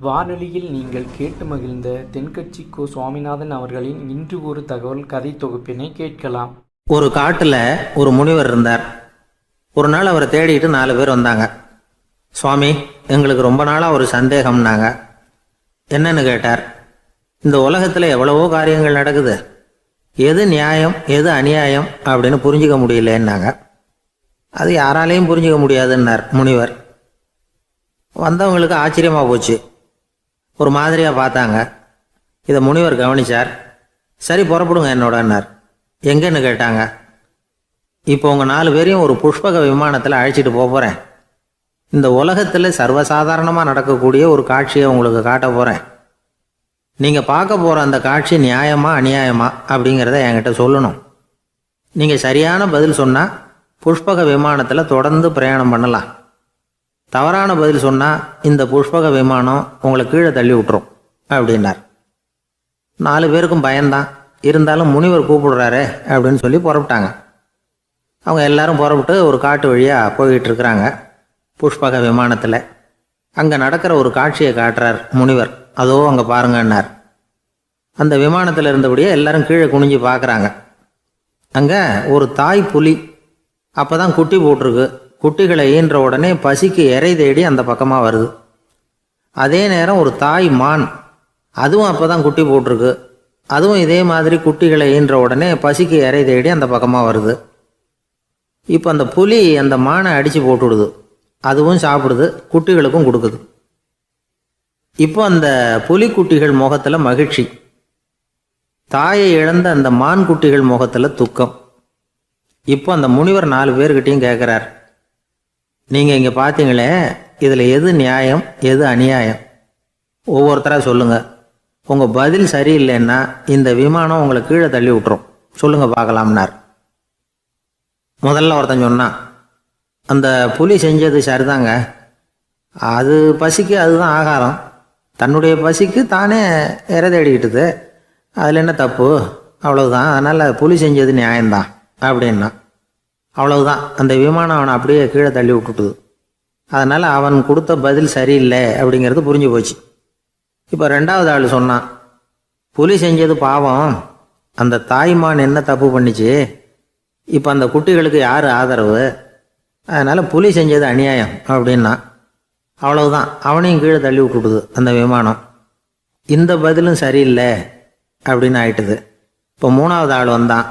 வானொலியில் நீங்கள் கேட்டு மகிழ்ந்த தென்கட்சி கோ. சுவாமிநாதன் அவர்களின் இன்று ஒரு தகவல் கதை தொகுப்பினை கேட்கலாம். ஒரு காட்டுல ஒரு முனிவர் இருந்தார். ஒரு நாள் அவரை தேடிட்டு 4 பேர் வந்தாங்க. சுவாமி, எங்களுக்கு ரொம்ப நாளா ஒரு சந்தேகம்னாங்க. என்னன்னு கேட்டார். இந்த உலகத்துல எவ்வளவோ காரியங்கள் நடக்குது, எது நியாயம் எது அநியாயம் அப்படின்னு புரிஞ்சுக்க முடியலன்னாங்க. அது யாராலையும் புரிஞ்சுக்க முடியாதுன்னார் முனிவர். வந்தவங்களுக்கு ஆச்சரியமா போச்சு. ஒரு மாதிரியா பார்த்தாங்க. இதை முனிவர் கவனிச்சார். சரி, புறப்படுங்க என்னோடன்னார். எங்கன்னு கேட்டாங்க. இப்போ உங்க 4 பேரையும் ஒரு புஷ்பக விமானத்தில் அழைச்சிட்டு போறேன். இந்த உலகத்தில் சர்வசாதாரணமாக நடக்கக்கூடிய ஒரு காட்சியை உங்களுக்கு காட்ட போறேன். நீங்க பார்க்க போற அந்த காட்சி நியாயமா அநியாயமா அப்படிங்கிறத என்கிட்ட சொல்லணும். நீங்க சரியான பதில் சொன்னா புஷ்பக விமானத்தில் தொடர்ந்து பிரயாணம் பண்ணலாம். தவறான பதில் சொன்னால் இந்த புஷ்பக விமானம் உங்களை கீழே தள்ளி விட்டுரும் அப்படின்னார். 4 பேருக்கும் பயந்தான். இருந்தாலும் முனிவர் கூப்பிடுறாரு அப்படின்னு சொல்லி புறப்பட்டாங்க. அவங்க எல்லாரும் புறப்பட்டு ஒரு காட்டு வழியாக போய்கிட்டு இருக்கிறாங்க. புஷ்பக விமானத்தில் அங்கே நடக்கிற ஒரு காட்சியை காட்டுறார் முனிவர். அதோ அங்கே பாருங்கன்னார். அந்த விமானத்தில் இருந்தபடியே எல்லாரும் கீழே குனிஞ்சு பார்க்குறாங்க. அங்கே ஒரு தாய் புலி அப்போ தான் குட்டி போட்டிருக்கு. குட்டிகளை ஈன்ற உடனே பசிக்கு இறை தேடி அந்த பக்கமாக வருது. அதே நேரம் ஒரு தாய் மான், அதுவும் அப்போ தான் குட்டி போட்டிருக்கு. அதுவும் இதே மாதிரி குட்டிகளை ஈன்ற உடனே பசிக்கு இறை தேடி அந்த பக்கமாக வருது. இப்போ அந்த புலி அந்த மானை அடித்து போட்டுவிடுது. அதுவும் சாப்பிடுது, குட்டிகளுக்கும் கொடுக்குது. இப்போ அந்த புலி குட்டிகள் முகத்தில் மகிழ்ச்சி, தாயை இழந்த அந்த மான் குட்டிகள் முகத்தில் துக்கம். இப்போ அந்த முனிவர் 4 பேர்கிட்டையும் கேட்குறார். நீங்கள் இங்கே பார்த்தீங்களே, இதில் எது நியாயம் எது அநியாயம்? ஒவ்வொருத்தராக சொல்லுங்கள். உங்கள் பதில் சரியில்லைன்னா இந்த விமானம் உங்களை கீழே தள்ளி விட்டுரும். சொல்லுங்கள் பார்க்கலாம்னார். முதல்ல ஒருத்தன் சொன்னான், அந்த புலி செஞ்சது சரிதாங்க. அது பசிக்கு அதுதான் ஆகாரம். தன்னுடைய பசிக்கு தானே இறை தேடிக்கிட்டுது. அதில் என்ன தப்பு? அவ்வளவுதான். அதனால் புலி செஞ்சது நியாயம்தான் அப்படின்னா. அவ்வளவுதான், அந்த விமானம் அவனை அப்படியே கீழே தள்ளி விட்டுட்டுது. அதனால் அவன் கொடுத்த பதில் சரியில்லை அப்படிங்கிறது புரிஞ்சு போச்சு. இப்போ 2வது ஆள் சொன்னான், புலி செஞ்சது பாவம், அந்த தாய்மான் என்ன தப்பு பண்ணிச்சு? இப்போ அந்த குட்டிகளுக்கு யார் ஆதரவு? அதனால் புலி செஞ்சது அநியாயம் அப்படின்னா. அவ்வளவுதான், அவனையும் கீழே தள்ளி விட்டுட்டுது அந்த விமானம். இந்த பதிலும் சரியில்லை அப்படின்னு ஆயிட்டுது. இப்போ 3வது ஆள் வந்தான்.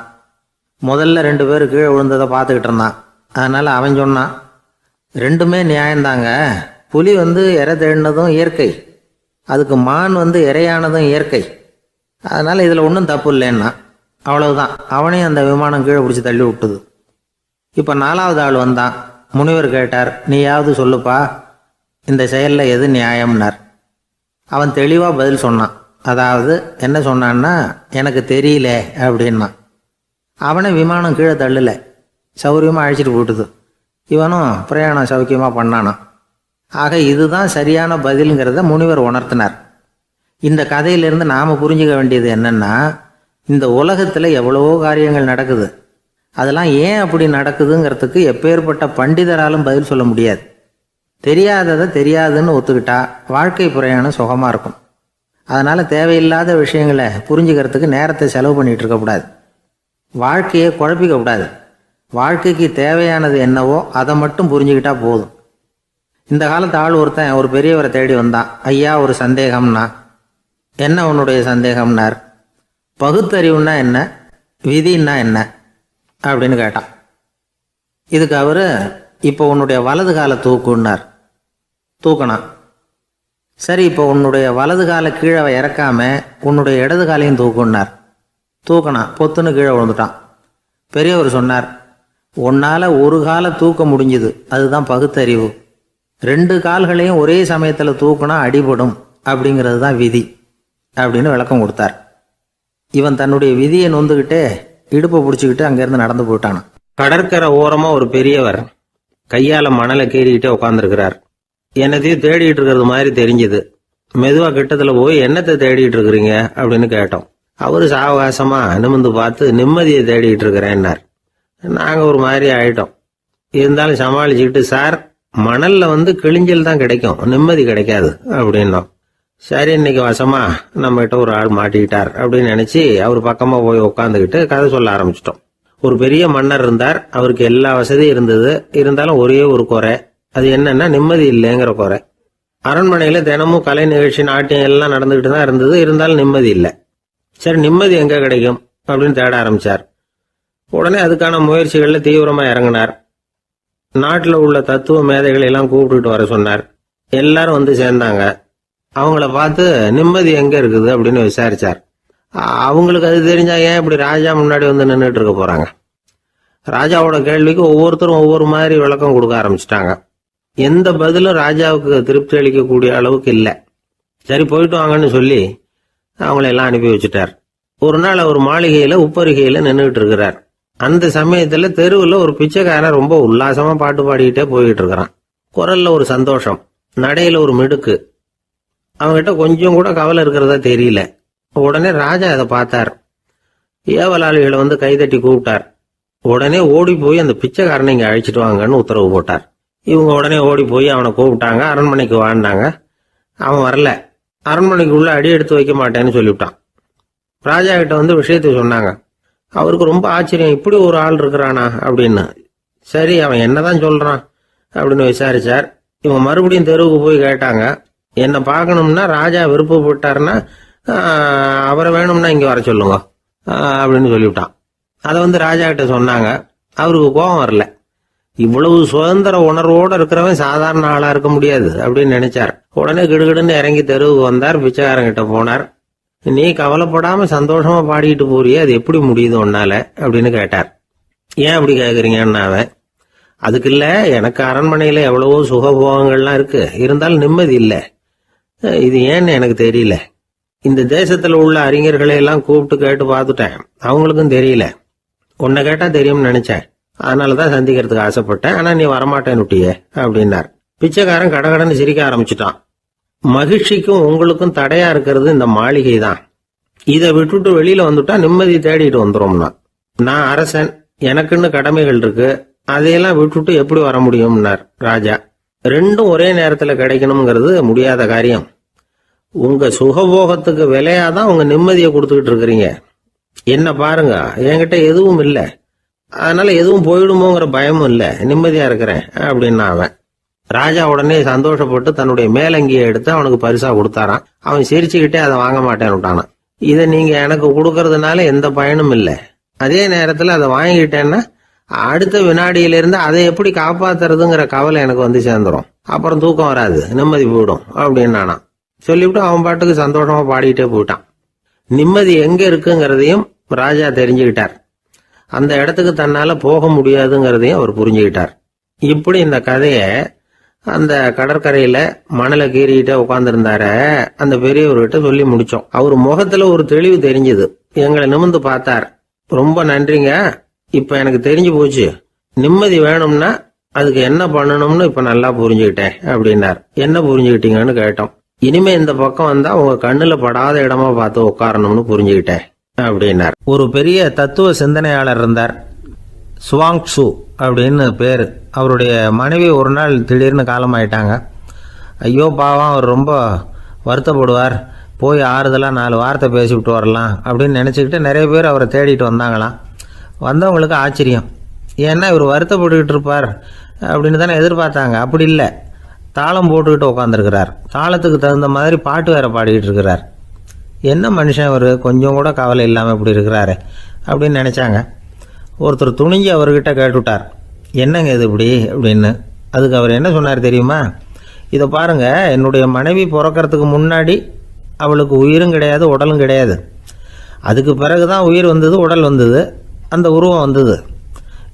முதல்ல 2 பேர் கீழே விழுந்ததை பார்த்துக்கிட்டு இருந்தான். அதனால் அவன் சொன்னான், ரெண்டுமே நியாயந்தாங்க. புலி இறை தேடினதும் இயற்கை, அதுக்கு மான் இறையானதும் இயற்கை. அதனால் இதில் ஒன்றும் தப்பு இல்லைன்னா. அவ்வளவுதான், அவனையும் அந்த விமானம் கீழே பிடிச்சி தள்ளி விட்டுது. இப்போ 4வது ஆள் வந்தான். முனிவர் கேட்டார், நீயாவது சொல்லுப்பா, இந்த செயலில் எது நியாயம்னார். அவன் தெளிவாக பதில் சொன்னான். அதாவது என்ன சொன்னான்னா, எனக்கு தெரியல அப்படின்னா. அவனை விமானம் கீழே தள்ளலை, சௌரியமாக அழைச்சிட்டு போட்டுது. இவனும் பிரயாணம் சௌக்கியமாக பண்ணானான். ஆக இதுதான் சரியான பதிலுங்கிறத முனிவர் உணர்த்தினார். இந்த கதையிலிருந்து நாம் புரிஞ்சுக்க வேண்டியது என்னென்னா, இந்த உலகத்தில் எவ்வளவோ காரியங்கள் நடக்குது. அதெல்லாம் ஏன் அப்படி நடக்குதுங்கிறதுக்கு எப்பேற்பட்ட பண்டிதராலும் பதில் சொல்ல முடியாது. தெரியாததை தெரியாதுன்னு ஒத்துக்கிட்டா வாழ்க்கை பிரயாணம் சுகமாக இருக்கும். அதனால் தேவையில்லாத விஷயங்களை புரிஞ்சுக்கிறதுக்கு நேரத்தை செலவு பண்ணிகிட்டு இருக்கக்கூடாது. வாழ்க்கையை குழப்பிக்க கூடாது. வாழ்க்கைக்கு தேவையானது என்னவோ அதை மட்டும் புரிஞ்சுக்கிட்டா போதும். இந்த காலத்து ஆள் ஒருத்தன் ஒரு பெரியவரை தேடி வந்தான். ஐயா, ஒரு சந்தேகம்னா. என்ன உன்னுடைய சந்தேகம்னார். பகுத்தறிவுன்னா என்ன, விதின்னா என்ன அப்படின்னு கேட்டான். இதுக்கு அவர், இப்போ உன்னுடைய வலது காலை தூக்குன்னார். தூக்கினான். சரி, இப்போ உன்னுடைய வலது காலை கீழே இறக்காம உன்னுடைய இடது காலையும் தூக்குன்னார். தூக்கினான். பொத்துன்னு கீழே விழுந்துட்டான். பெரியவர் சொன்னார், உன்னால் ஒரு காலை தூக்க முடிஞ்சுது, அதுதான் பகுத்தறிவு. 2 கால்களையும் ஒரே சமயத்தில் தூக்குனா அடிபடும், அப்படிங்கிறது தான் விதி அப்படின்னு விளக்கம் கொடுத்தார். இவன் தன்னுடைய விதியை நொந்துக்கிட்டே இடுப்பை பிடிச்சிக்கிட்டு அங்கேருந்து நடந்து போயிட்டானான். கடற்கரை ஓரமாக ஒரு பெரியவர் கையால் மணலை கீறிக்கிட்டே உட்காந்துருக்கிறார். என்னத்தையும் தேடிட்டு இருக்கிறது மாதிரி தெரிஞ்சுது. மெதுவாக கிட்டத்தில் போய் என்னத்தை தேடிட்டு இருக்கிறீங்க அப்படின்னு கேட்டோம். அவரு சாவகாசமா நிமிர்ந்து பார்த்து, நிம்மதியை தேடிட்டு இருக்கிறேன்னார். நாங்கள் ஒரு மாதிரி ஆயிட்டோம். இருந்தாலும் சமாளிச்சுக்கிட்டு, சார், மணல்ல கிழிஞ்சல் தான் கிடைக்கும், நிம்மதி கிடைக்காது அப்படின்னோம். சரி, இன்னைக்கு வசமா நம்மகிட்ட ஒரு ஆள் மாட்டிக்கிட்டார் அப்படின்னு நினைச்சு அவர் பக்கமா போய் உட்காந்துக்கிட்டு கதை சொல்ல ஆரம்பிச்சிட்டோம். ஒரு பெரிய மன்னர் இருந்தார். அவருக்கு எல்லா வசதியும் இருந்தது. இருந்தாலும் ஒரே ஒரு குறை. அது என்னன்னா நிம்மதி இல்லைங்கிற குறை. அரண்மனையில தினமும் கலை நிகழ்ச்சி, நாட்டியம் எல்லாம் நடந்துகிட்டு தான் இருந்தது. இருந்தாலும் நிம்மதி இல்லை. சரி, நிம்மதி எங்க கிடைக்கும் அப்படின்னு தேட ஆரம்பிச்சார். உடனே அதுக்கான முயற்சிகள்ல தீவிரமா இறங்கினார். நாட்டில் உள்ள தத்துவ மேதைகளை எல்லாம் கூப்பிட்டுட்டு வர சொன்னார். எல்லாரும் வந்து சேர்ந்தாங்க. அவங்கள பார்த்து நிம்மதி எங்க இருக்குது அப்படின்னு விசாரிச்சார். அவங்களுக்கு அது தெரிஞ்சா ஏன் இப்படி ராஜா முன்னாடி வந்து நின்றுட்டு இருக்க போறாங்க? ராஜாவோட கேள்விக்கு ஒவ்வொருத்தரும் ஒவ்வொரு மாதிரி விளக்கம் கொடுக்க ஆரம்பிச்சிட்டாங்க. எந்த பதிலும் ராஜாவுக்கு திருப்தி அளிக்கக்கூடிய அளவுக்கு இல்லை. சரி, போயிட்டு வாங்கன்னு சொல்லி அவங்கள எல்லாம் அனுப்பி வச்சுட்டார். ஒரு நாள் அவர் மாளிகையில உப்பருகையில நின்றுட்டு இருக்கிறார். அந்த சமயத்துல தெருவில் ஒரு பிச்சைக்காரன் ரொம்ப உல்லாசமா பாட்டு பாடிக்கிட்டே போயிட்டு இருக்கிறான். குரல்ல ஒரு சந்தோஷம், நடையில ஒரு மிடுக்கு. அவங்ககிட்ட கொஞ்சம் கூட கவலை இருக்கிறதா தெரியல. உடனே ராஜா அதை பார்த்தார். ஏவலாளிகளை வந்து கைதட்டி கூப்பிட்டார். உடனே ஓடி போய் அந்த பிச்சைக்காரனை இங்க அழைச்சிட்டு வாங்கன்னு உத்தரவு போட்டார். இவங்க உடனே ஓடி போய் அவனை கூப்பிட்டாங்க. அரண்மனைக்கு வாழ்ந்தாங்க. அவன் வரல. அரண்மனைக்கு உள்ள அடி எடுத்து வைக்க மாட்டேன்னு சொல்லிவிட்டான். ராஜா கிட்ட வந்து விஷயத்தை சொன்னாங்க. அவருக்கு ரொம்ப ஆச்சரியம், இப்படி ஒரு ஆள் இருக்கிறானா அப்படின்னு. சரி, அவன் என்னதான் சொல்றான் அப்படின்னு விசாரிச்சார். இவன் மறுபடியும் தெருவுக்கு போய் கேட்டாங்க. என்ன பார்க்கணும்னா ராஜா விருப்பப்பட்டாருன்னா அவரை வேணும்னா இங்க வர சொல்லுங்க அப்படின்னு சொல்லிவிட்டான். அதை வந்து ராஜா கிட்ட சொன்னாங்க. அவருக்கு கோபம் வரல. இவ்வளவு சுதந்திர உணர்வோடு இருக்கிறவன் சாதாரண ஆளா இருக்க முடியாது அப்படின்னு நினைச்சார். உடனே கிடுகிடுன்னு இறங்கி தெருவுக்கு வந்தார். பிச்சைக்காரங்கிட்ட போனார். நீ கவலைப்படாம சந்தோஷமா பாடிக்கிட்டு போறியே, அது எப்படி முடியுது உன்னால அப்படின்னு கேட்டார். ஏன் அப்படி கேக்குறீங்கன்னு அவன், அதுக்கு இல்ல, எனக்கு அரண்மனையில எவ்வளவோ சுகபோகங்கள்லாம் இருக்கு, இருந்தாலும் நிம்மதி இல்லை. இது ஏன்னு எனக்கு தெரியல. இந்த தேசத்துல உள்ள அறிஞர்களை எல்லாம் கூப்பிட்டு கேட்டு பார்த்துட்டேன், அவங்களுக்கும் தெரியல. உன்னை கேட்டா தெரியும்னு நினைச்சேன், அதனாலதான் சந்திக்கிறதுக்கு ஆசைப்பட்டேன். ஆனா நீ வரமாட்டேன்னுட்டியே அப்படின்னார். பிச்சைக்காரன் கடகடன்னு சிரிக்க ஆரம்பிச்சுட்டான். மகிழ்ச்சிக்கும் உங்களுக்கும் தடையா இருக்கிறது இந்த மாளிகை தான். இதை விட்டுட்டு வெளியில வந்துட்டா நிம்மதி தேடிட்டு வந்துடும்னா. நான் அரசன், எனக்குன்னு கடமைகள் இருக்கு, அதையெல்லாம் விட்டுட்டு எப்படி வர முடியும்னார் ராஜா. ரெண்டும் ஒரே நேரத்துல கிடைக்கணுங்கிறது முடியாத காரியம். உங்க சுகபோகத்துக்கு விலையாதான் உங்க நிம்மதியை கொடுத்துக்கிட்டு இருக்கிறீங்க. என்ன பாருங்க, என்கிட்ட எதுவும் இல்லை, அதனால எதுவும் போயிடுமோங்கிற பயமும் இல்லை, நிம்மதியா இருக்கிறேன் அப்படின்னா அவன். ராஜா உடனே சந்தோஷப்பட்டு தன்னுடைய மேலங்கியை எடுத்து அவனுக்கு பரிசா கொடுத்தாரான். அவன் சிரிச்சுக்கிட்டே அதை வாங்க மாட்டேன்னு விட்டானான். இதை நீங்க எனக்கு கொடுக்கறதுனால எந்த பயனும் இல்லை, அதே நேரத்துல அதை வாங்கிக்கிட்டேன்னா அடுத்த வினாடியிலிருந்து அதை எப்படி காப்பாத்துறதுங்கிற கவலை எனக்கு வந்து சேர்ந்துடும், அப்புறம் தூக்கம் வராது, நிம்மதி போயிடும் அப்படின்னானா. சொல்லிவிட்டு அவன் பாட்டுக்கு சந்தோஷமா பாடிக்கிட்டே போயிட்டான். நிம்மதி எங்க இருக்குங்கிறதையும் ராஜா தெரிஞ்சுக்கிட்டார். அந்த இடத்துக்கு தன்னால போக முடியாதுங்கிறதையும் அவர் புரிஞ்சுக்கிட்டார். இப்படி இந்த கதைய அந்த கடற்கரையில மணலை கீறிக்கிட்டே உட்கார்ந்துருந்தார அந்த பெரியவர்கிட்ட சொல்லி முடிச்சோம். அவர் முகத்துல ஒரு தெளிவு தெரிஞ்சது. எங்களை நிமிர்ந்து பார்த்தார். ரொம்ப நன்றிங்க, இப்ப எனக்கு தெரிஞ்சு போச்சு, நிம்மதி வேணும்னா அதுக்கு என்ன பண்ணணும்னு இப்ப நல்லா புரிஞ்சுக்கிட்டேன் அப்படின்னார். என்ன புரிஞ்சுக்கிட்டீங்கன்னு கேட்டோம். இனிமே இந்த பக்கம் வந்தா உங்க கண்ணுல படாத இடமா பார்த்து உட்காரணும்னு புரிஞ்சுக்கிட்டேன் அப்படின்னார். ஒரு பெரிய தத்துவ சிந்தனையாளர் இருந்தார், சுவாங்சு அப்படின்னு பேரு. அவருடைய மனைவி ஒரு நாள் திடீர்னு காலமாயிட்டாங்க. ஐயோ பாவம், அவர் ரொம்ப வருத்தப்படுவார், போய் ஆறுதலாக 4 வார்த்தை பேசிவிட்டு வரலாம் அப்படின்னு நினச்சிக்கிட்டு நிறைய பேர் அவரை தேடிட்டு வந்தாங்களாம். வந்தவங்களுக்கு ஆச்சரியம், ஏன்னா இவர் வருத்தப்பட்டுக்கிட்டு இருப்பார் அப்படின்னு தானே எதிர்பார்த்தாங்க. அப்படி இல்லை, தாளம் போட்டுக்கிட்டு உட்காந்துருக்கிறார். தாளத்துக்கு தகுந்த மாதிரி பாட்டு வேற பாடிக்கிட்டு இருக்கிறார். என்ன மனுஷன் அவர், கொஞ்சம் கூட கவலை இல்லாமல் இப்படி இருக்கிறாரு அப்படின்னு நினச்சாங்க. ஒருத்தர் துணிஞ்சு அவர்கிட்ட கேட்டுவிட்டார், என்னங்க இது இப்படி அப்படின்னு. அதுக்கு அவர் என்ன சொன்னார் தெரியுமா? இதை பாருங்க, என்னுடைய மனைவி பிறக்கிறதுக்கு முன்னாடி அவளுக்கு உயிரும் கிடையாது, உடலும் கிடையாது. அதுக்கு பிறகுதான் உயிர் வந்தது, உடல் வந்தது, அந்த உருவம் வந்தது.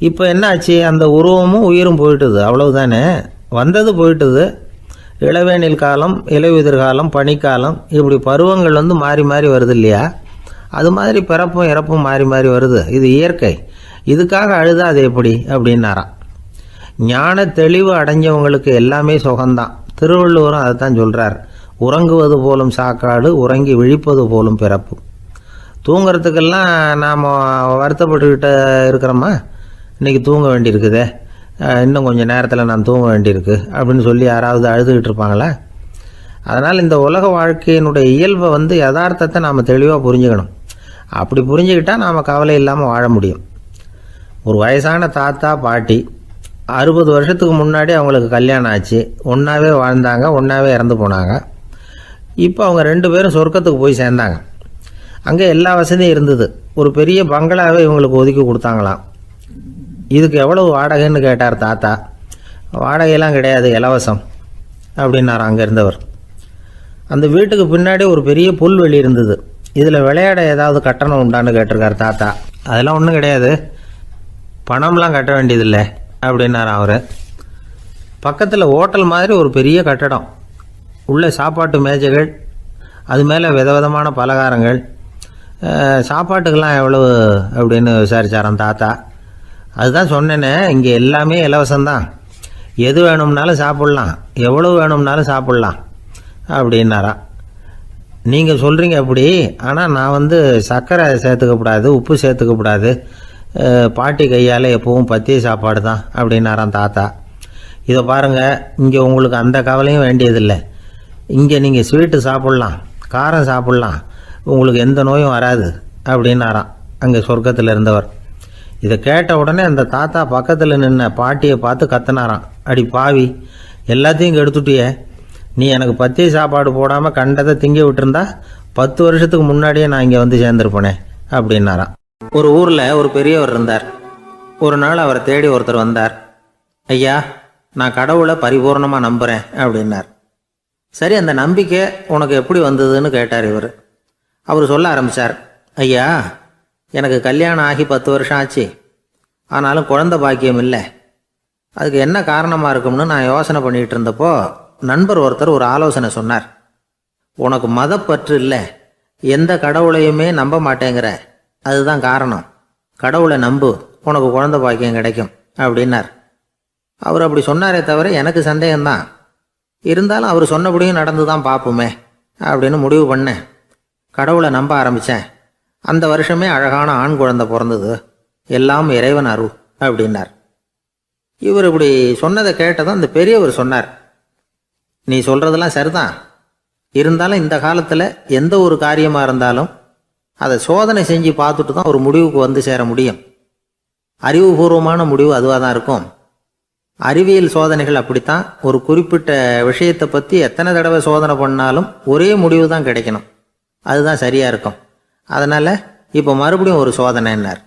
இப்போ என்ன ஆச்சு, அந்த உருவமும் உயிரும் போயிட்டுது, அவ்வளவுதானே. வந்தது போயிட்டுது. இளவேனில் காலம், இலையுதிர் காலம், பனிக்காலம், இப்படி பருவங்கள் வந்து மாறி மாறி வருது இல்லையா? அது மாதிரி பிறப்பும் இறப்பும் மாறி மாறி வருது, இது இயற்கை. இதுக்காக அழுதா அது எப்படி அப்படின்னாராம். ஞான தெளிவு அடைஞ்சவங்களுக்கு எல்லாமே சுகம்தான். திருவள்ளுவரும் அதை தான் சொல்றார், உறங்குவது போலும் சாக்காடு, உறங்கி விழிப்பது போலும் பிறப்பு. தூங்குறதுக்கெல்லாம் நாம் வருத்தப்பட்டுக்கிட்ட இருக்கிறோமா? இன்னைக்கு தூங்க வேண்டியிருக்குதே, இன்னும் கொஞ்சம் நேரத்தில் நான் தூங்க வேண்டியிருக்கு அப்படின்னு சொல்லி யாராவது அழுதுகிட்டு இருப்பாங்களா? அதனால் இந்த உலக வாழ்க்கையினுடைய இயல்பை யதார்த்தத்தை நாம் தெளிவாக புரிஞ்சுக்கணும். அப்படி புரிஞ்சுக்கிட்டால் நாம் கவலை இல்லாமல் வாழ முடியும். ஒரு வயசான தாத்தா பாட்டி 60 வருஷத்துக்கு முன்னாடி அவங்களுக்கு கல்யாணம் ஆச்சு, ஒன்றாவே வாழ்ந்தாங்க, ஒன்றாவே இறந்து போனாங்க. இப்போ அவங்க 2 பேரும் சொர்க்கத்துக்கு போய் சேர்ந்தாங்க. அங்கே எல்லா வசதியும் இருந்தது. ஒரு பெரிய பங்களாவே இவங்களுக்கு ஒதுக்கி கொடுத்தாங்களாம். இதுக்கு எவ்வளவு வாடகைன்னு கேட்டார் தாத்தா. வாடகையெல்லாம் கிடையாது, இலவசம் அப்படின்னார் அங்கே இருந்தவர். அந்த வீட்டுக்கு பின்னாடி ஒரு பெரிய புல்வெளி இருந்தது. இதில் விளையாட ஏதாவது கட்டணம் உண்டான்னு கேட்டிருக்கார் தாத்தா. அதெல்லாம் ஒன்றும் கிடையாது, பணம்லாம் கட்ட வேண்டியதில்லை அப்படின்னார் அவர். பக்கத்தில் ஹோட்டல் மாதிரி ஒரு பெரிய கட்டடம், உள்ள சாப்பாட்டு மேஜைகள், அது மேலே விதவிதமான பலகாரங்கள். சாப்பாட்டுக்கெல்லாம் எவ்வளவு அப்படின்னு விசாரிச்சாராம் தாத்தா. அதுதான் சொன்னேனே, இங்கே எல்லாமே இலவசம்தான், எது வேணும்னாலும் சாப்பிட்லாம், எவ்வளவு வேணும்னாலும் சாப்பிட்லாம் அப்படின்னாராம். நீங்கள் சொல்கிறீங்க அப்படி, ஆனால் நான் சர்க்கரை சேர்த்துக்கக்கூடாது, உப்பு சேர்த்துக்கக்கூடாது, பாட்டி கையால் எப்பவும் பத்திய சாப்பாடு தான் அப்படின்னாராம் தாத்தா. இதை பாருங்கள், இங்கே உங்களுக்கு அந்த கவலையும் வேண்டியதில்லை. இங்கே நீங்கள் ஸ்வீட்டு சாப்பிட்லாம், காரம் சாப்பிட்லாம், உங்களுக்கு எந்த நோயும் வராது அப்படின்னாராம் அங்கே சொர்க்கத்தில் இருந்தவர். இதை கேட்ட உடனே அந்த தாத்தா பக்கத்தில் நின்ன பாட்டியை பார்த்து கத்தினாராம். அடி பாவி, எல்லாத்தையும் கெடுத்துட்டியே, நீ எனக்கு பத்திய சாப்பாடு போடாமல் கண்டதை திங்க விட்டுருந்தா 10 வருஷத்துக்கு முன்னாடியே நான் இங்கே சேர்ந்துருப்பேனே அப்படின்னாராம். ஒரு ஊரில் ஒரு பெரியவர் இருந்தார். ஒரு நாள் அவரை தேடி ஒருத்தர் வந்தார். ஐயா, நான் கடவுளை பரிபூர்ணமாக நம்புகிறேன் அப்படின்னார். சரி, அந்த நம்பிக்கை உனக்கு எப்படி வந்ததுன்னு கேட்டார் இவர். அவர் சொல்ல ஆரம்பித்தார். ஐயா, எனக்கு கல்யாணம் ஆகி 10 வருஷம் ஆச்சு, ஆனாலும் குழந்தை பாக்கியம் இல்லை. அதுக்கு என்ன காரணமாக இருக்கும்னு நான் யோசனை பண்ணிகிட்டு இருந்தப்போ நண்பர் ஒருத்தர் ஒரு ஆலோசனை சொன்னார். உனக்கு மதப்பற்று இல்லை, எந்த கடவுளையுமே நம்ப மாட்டேங்கிற, அதுதான் காரணம். கடவுளை நம்பு, உனக்கு குழந்தை பாக்கியம் கிடைக்கும் அப்படின்னார். அவர் அப்படி சொன்னாரே தவிர எனக்கு சந்தேகம்தான். இருந்தாலும் அவர் சொன்னபடியும் நடந்து தான் பார்ப்போமே அப்படின்னு முடிவு பண்ணேன். கடவுளை நம்ப ஆரம்பித்தேன். அந்த வருஷமே அழகான ஆண் குழந்தை பிறந்தது. எல்லாம் இறைவன் அருள் அப்படின்னார். இவர் இப்படி சொன்னதை கேட்டதும் அந்த பெரியவர் சொன்னார். நீ சொல்கிறதெல்லாம் சரிதான், இருந்தாலும் இந்த காலத்தில் எந்த ஒரு காரியமாக இருந்தாலும் அதை சோதனை செஞ்சு பார்த்துட்டு தான் ஒரு முடிவுக்கு சேர முடியும். அறிவுபூர்வமான முடிவு அதுவாக தான் இருக்கும். அறிவியல் சோதனைகள் அப்படித்தான். ஒரு குறிப்பிட்ட விஷயத்தை பற்றி எத்தனை தடவை சோதனை பண்ணாலும் ஒரே முடிவு தான் கிடைக்கணும், அதுதான் சரியாக இருக்கும். அதனால் இப்போ மறுபடியும் ஒரு சோதனைன்னார்.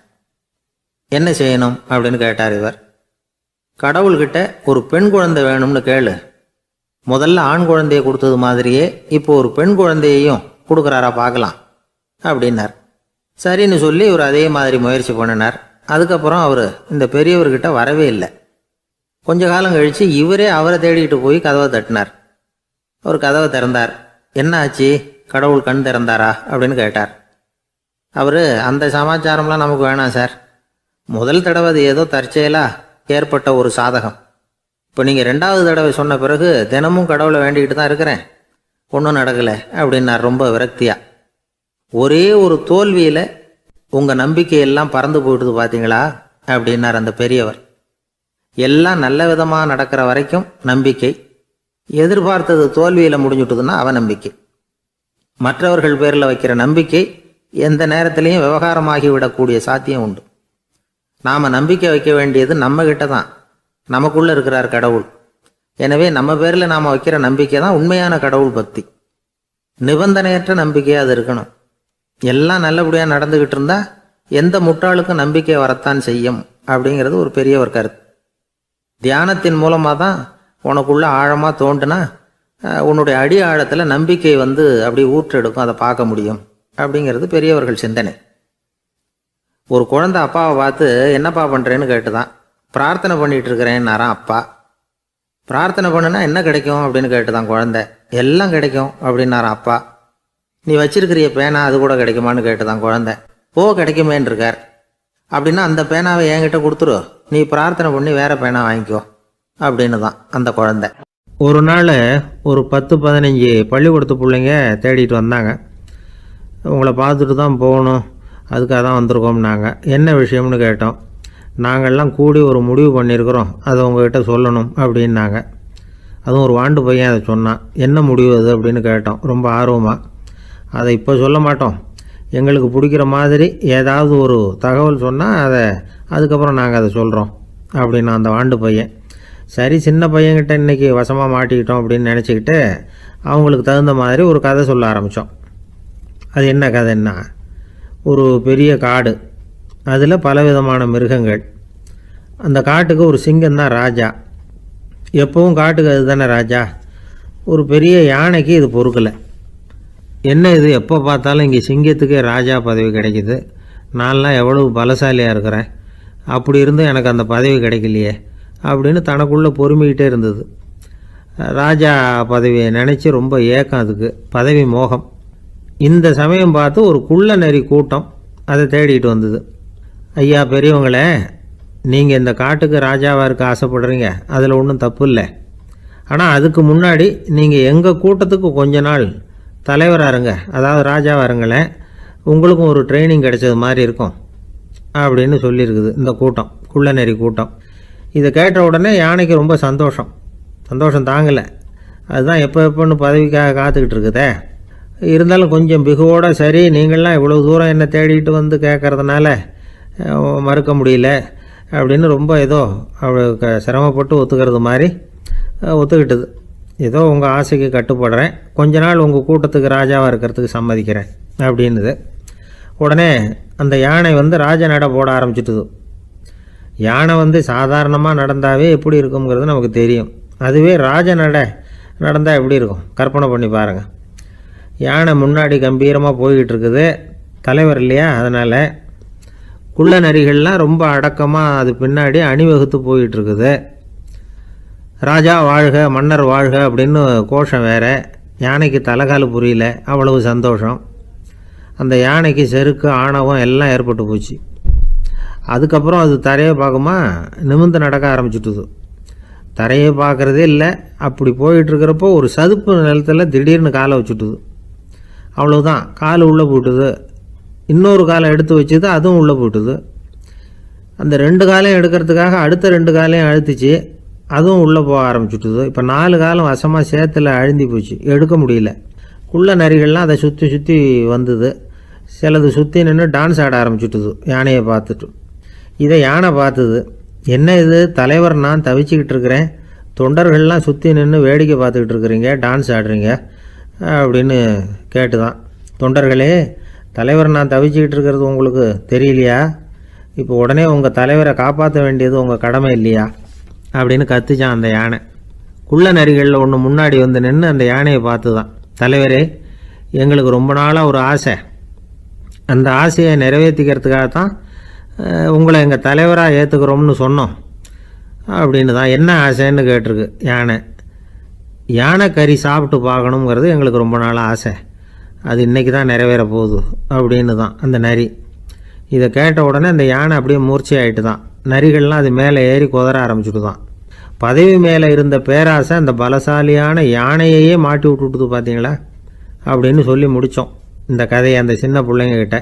என்ன செய்யணும் அப்படின்னு கேட்டார் இவர். கடவுள்கிட்ட ஒரு பெண் குழந்தை வேணும்னு கேளு. முதல்ல ஆண் குழந்தையை கொடுத்தது மாதிரியே இப்போ ஒரு பெண் குழந்தையையும் கொடுக்குறாரா பார்க்கலாம் அப்படின்னார். சரின்னு சொல்லி இவர் அதே மாதிரி முயற்சி பண்ணினார். அதுக்கப்புறம் அவர் இந்த பெரியவர்கிட்ட வரவே இல்லை. கொஞ்ச காலம் கழித்து இவரே அவரை தேடிக்கிட்டு போய் கதவை தட்டினார். அவர் கதவை திறந்தார். என்ன ஆச்சு, கடவுள் கண் திறந்தாரா அப்படின்னு கேட்டார். அவர், அந்த சமாச்சாரம்லாம் நமக்கு வேணாம் சார், முதல் தடவை அது ஏதோ தற்செயலாக ஏற்பட்ட ஒரு சாதகம். இப்போ நீங்கள் 2வது தடவை சொன்ன பிறகு தினமும் கடவுளை வேண்டிக்கிட்டு தான் இருக்கிறேன், ஒன்றும் நடக்கலை அப்படின்னார் ரொம்ப விரக்தியாக. ஒரே ஒரு தோல்வியில் உங்கள் நம்பிக்கையெல்லாம் பறந்து போயிடுது பார்த்தீங்களா அப்படின்னார் அந்த பெரியவர். எல்லாம் நல்ல விதமாக நடக்கிற வரைக்கும் நம்பிக்கை, எதிர்பார்த்தது தோல்வியில் முடிஞ்சுட்டுதுன்னா அவநம்பிக்கை. மற்றவர்கள் பேரில் வைக்கிற நம்பிக்கை எந்த நேரத்திலையும் விவகாரமாகி விடக்கூடிய சாத்தியம் உண்டு. நாம் நம்பிக்கை வைக்க வேண்டியது நம்மகிட்ட தான், நமக்குள்ளே இருக்கிறார் கடவுள். எனவே நம்ம பேரில் நாம் வைக்கிற நம்பிக்கை தான் உண்மையான கடவுள் பக்தி. நிபந்தனையற்ற நம்பிக்கையாக அது இருக்கணும். எல்லாம் நல்லபடியாக நடந்துக்கிட்டு இருந்தால் எந்த முட்டாளுக்கும் நம்பிக்கை வரத்தான் செய்யும் அப்படிங்கிறது ஒரு பெரியவர் கருத்து. தியானத்தின் மூலமாக தான் உனக்குள்ள ஆழமாக தோண்டுனா உன்னுடைய அடி ஆழத்தில் நம்பிக்கை அப்படி ஊற்றெடுக்கும், அதை பார்க்க முடியும் அப்படிங்கிறது பெரியவர்கள் சிந்தனை. ஒரு குழந்தை அப்பாவை பார்த்து என்னப்பா பண்ணுறேன்னு கேட்டுதான். பிரார்த்தனை பண்ணிகிட்டு இருக்கிறேன்னாராம் அப்பா. பிரார்த்தனை பண்ணுனா என்ன கிடைக்கும் அப்படின்னு கேட்டுதான் குழந்தை. எல்லாம் கிடைக்கும் அப்படின்னாராம் அப்பா. நீ வச்சிருக்கிறிய பேனா அது கூட கிடைக்குமான்னு கேட்டுதான் குழந்தை. கிடைக்குமேன்னு இருக்கார். அப்படின்னா அந்த பேனாவை என்கிட்ட கொடுத்துரு, நீ பிரார்த்தனை பண்ணி வேற பேனா வாங்கிக்கோ அப்படின்னு தான் அந்த குழந்தை. ஒரு நாள் ஒரு 10-15 பள்ளிக்கூடத்து பிள்ளைங்க தேடிட்டு வந்தாங்க. உங்களை பார்த்துட்டு தான் போகணும், அதுக்காக தான் வந்திருக்கோம்னாங்க. என்ன விஷயம்னு கேட்டோம். நாங்கள்லாம் கூடி ஒரு முடிவு பண்ணியிருக்கிறோம், அதை உங்ககிட்ட சொல்லணும் அப்படின்னாங்க. அதுவும் ஒரு வாண்டு பையன் அதை சொன்னான். என்ன முடிவு அது அப்படின்னு கேட்டோம் ரொம்ப ஆர்வமாக. அதை இப்போ சொல்ல மாட்டோம், எங்களுக்கு பிடிக்கிற மாதிரி ஏதாவது ஒரு தகவல் சொன்னால் அதுக்கப்புறம் நாங்கள் அதை சொல்கிறோம் அப்படின்னா அந்த வாண்டு பையன். சரி, சின்ன பையன்கிட்ட இன்றைக்கி வசமாக மாட்டிக்கிட்டோம் அப்படின்னு நினச்சிக்கிட்டு அவங்களுக்கு தகுந்த மாதிரி ஒரு கதை சொல்ல ஆரம்பித்தோம். அது என்ன கதைன்னா, ஒரு பெரிய காடு, அதில் பலவிதமான மிருகங்கள். அந்த காட்டுக்கு ஒரு சிங்கம் தான் ராஜா. எப்பவும் காட்டுக்கு அது தானே ராஜா. ஒரு பெரிய யானைக்கு இது பொறுக்கலை. என்ன இது, எப்போ பார்த்தாலும் இங்கே சிங்கத்துக்கே ராஜா பதவி கிடைக்கிது, நான்லாம் எவ்வளவு பலசாலியாக இருக்கிறேன், அப்படி இருந்தும் எனக்கு அந்த பதவி கிடைக்கலையே அப்படின்னு தனக்குள்ளே பொறுமிக்கிட்டே இருந்தது. ராஜா பதவியை நினச்சி ரொம்ப ஏக்கம், அதுக்கு பதவி மோகம். இந்த சமயம் பார்த்து ஒரு குள்ள நரி கூட்டம் அதை தேடிட்டு வந்தது. ஐயா பெரியவங்களே, நீங்கள் இந்த காட்டுக்கு ராஜாவாக இருக்க ஆசைப்படுறீங்க, அதில் ஒன்றும் தப்பு இல்லை. ஆனால் அதுக்கு முன்னாடி நீங்கள் எங்கள் கூட்டத்துக்கு கொஞ்ச நாள் தலைவராக இருங்க, அதாவது ராஜாவாக இருங்களேன், உங்களுக்கும் ஒரு ட்ரைனிங் கிடைச்சது மாதிரி இருக்கும் அப்படின்னு சொல்லியிருக்குது இந்த கூட்டம், குள்ள நரி கூட்டம். இதை கேட்ட உடனே யானைக்கு ரொம்ப சந்தோஷம் தாங்கலை. அதுதான் எப்போன்னு பதவிக்காக காத்துக்கிட்டு இருக்குதே. இருந்தாலும் கொஞ்சம் பிகுவோட, சரி நீங்கள்லாம் இவ்வளோ தூரம் என்னை தேடிட்டு வந்து கேட்குறதுனால மறுக்க முடியல அப்படின்னு ரொம்ப ஏதோ சிரமப்பட்டு ஒத்துக்கிறது மாதிரி ஒத்துக்கிட்டது. ஏதோ உங்கள் ஆசைக்கு கட்டுப்படுறேன், கொஞ்ச நாள் உங்கள் கூட்டத்துக்கு ராஜாவாக இருக்கிறதுக்கு சம்மதிக்கிறேன் அப்படின்னுது. உடனே அந்த யானை ராஜ நட போட ஆரம்பிச்சிட்டுது. யானை சாதாரணமாக நடந்தாவே எப்படி இருக்குங்கிறது நமக்கு தெரியும். அதுவே ராஜ நடந்தால் எப்படி இருக்கும் கற்பனை பண்ணி பாருங்கள். யானை முன்னாடி கம்பீரமாக போய்கிட்டு இருக்குது, தலைவர் இல்லையா, அதனால் குள்ள நரிகள்லாம் ரொம்ப அடக்கமாக அது பின்னாடி அணிவகுத்து போயிட்டுருக்குது. ராஜா வாழ்க, மன்னர் வாழ்க அப்படின்னு கோஷம் வேறு. யானைக்கு தலைகால் புரியல, அவ்வளவு சந்தோஷம். அந்த யானைக்கு செருக்கு ஆணவம் எல்லாம் ஏற்பட்டு போச்சு. அதுக்கப்புறம் அது தரையை பார்க்குமா, நிமிர்ந்து நடக்க ஆரம்பிச்சுட்டுது. தரையை பார்க்குறதே இல்லை. அப்படி போயிட்டுருக்கிறப்போ ஒரு சதுப்பு நிலத்தில் திடீர்னு காலை வச்சுட்டுது. அவ்வளோதான், கால் உள்ளே போட்டுது. இன்னொரு காலை எடுத்து வச்சுது, அதுவும் உள்ளே போட்டுது. அந்த 2 காலையும் எடுக்கிறதுக்காக அடுத்த 2 காலையும் அழுத்திச்சு, அதுவும் உள்ளே போக ஆரம்பிச்சுட்டுது. இப்போ 4 காலம் வசமாக சேத்துல அழுந்தி போச்சு, எடுக்க முடியல. குள்ள நரிகள்லாம் அதை சுற்றி வந்தது. சிலது சுற்றி நின்று டான்ஸ் ஆட ஆரம்பிச்சுட்டுது யானையை பார்த்துட்டு. இதை யானை பார்த்தது. என்ன இது தலைவர், நான் தவிச்சிக்கிட்டு இருக்கிறேன், தொண்டர்கள்லாம் சுற்றி நின்று வேடிக்கை பார்த்துக்கிட்டு இருக்கிறீங்க, டான்ஸ் ஆடுறீங்க அப்படின்னு கேட்டுதான். தொண்டர்களே, தலைவர் நான் தவிச்சிக்கிட்டு இருக்கிறது உங்களுக்கு தெரியலையா? இப்போ உடனே உங்கள் தலைவரை காப்பாற்ற வேண்டியது உங்கள் கடமை இல்லையா அப்படின்னு கத்துச்சான் அந்த யானை. குள்ள நரிகளில் ஒன்று முன்னாடி நின்று அந்த யானையை பார்த்து தான், தலைவரே எங்களுக்கு ரொம்ப நாளாக ஒரு ஆசை, அந்த ஆசையை நிறைவேற்றிக்கிறதுக்காகத்தான் உங்களை எங்கள் தலைவராக ஏற்றுக்கிறோம்னு சொன்னோம் அப்படின்னு தான். என்ன ஆசைன்னு கேட்டிருக்கு யானை. யானை கறி சாப்பிட்டு பார்க்கணுங்கிறது எங்களுக்கு ரொம்ப நாளாக ஆசை, அது இன்றைக்கி தான் நிறைவேற போகுது அப்படின்னு தான் அந்த நரி. இதை கேட்ட உடனே அந்த யானை அப்படியே மூர்ச்சி ஆகிட்டு தான். நரிகள்லாம் அது மேலே ஏறி குதற ஆரம்பிச்சுட்டு தான். பதவி மேலே இருந்த பேராசை அந்த பலசாலியான யானையையே மாட்டி விட்டுட்டுது பார்த்தீங்களா அப்படின்னு சொல்லி முடித்தோம் இந்த கதையை அந்த சின்ன பிள்ளைங்கக்கிட்ட.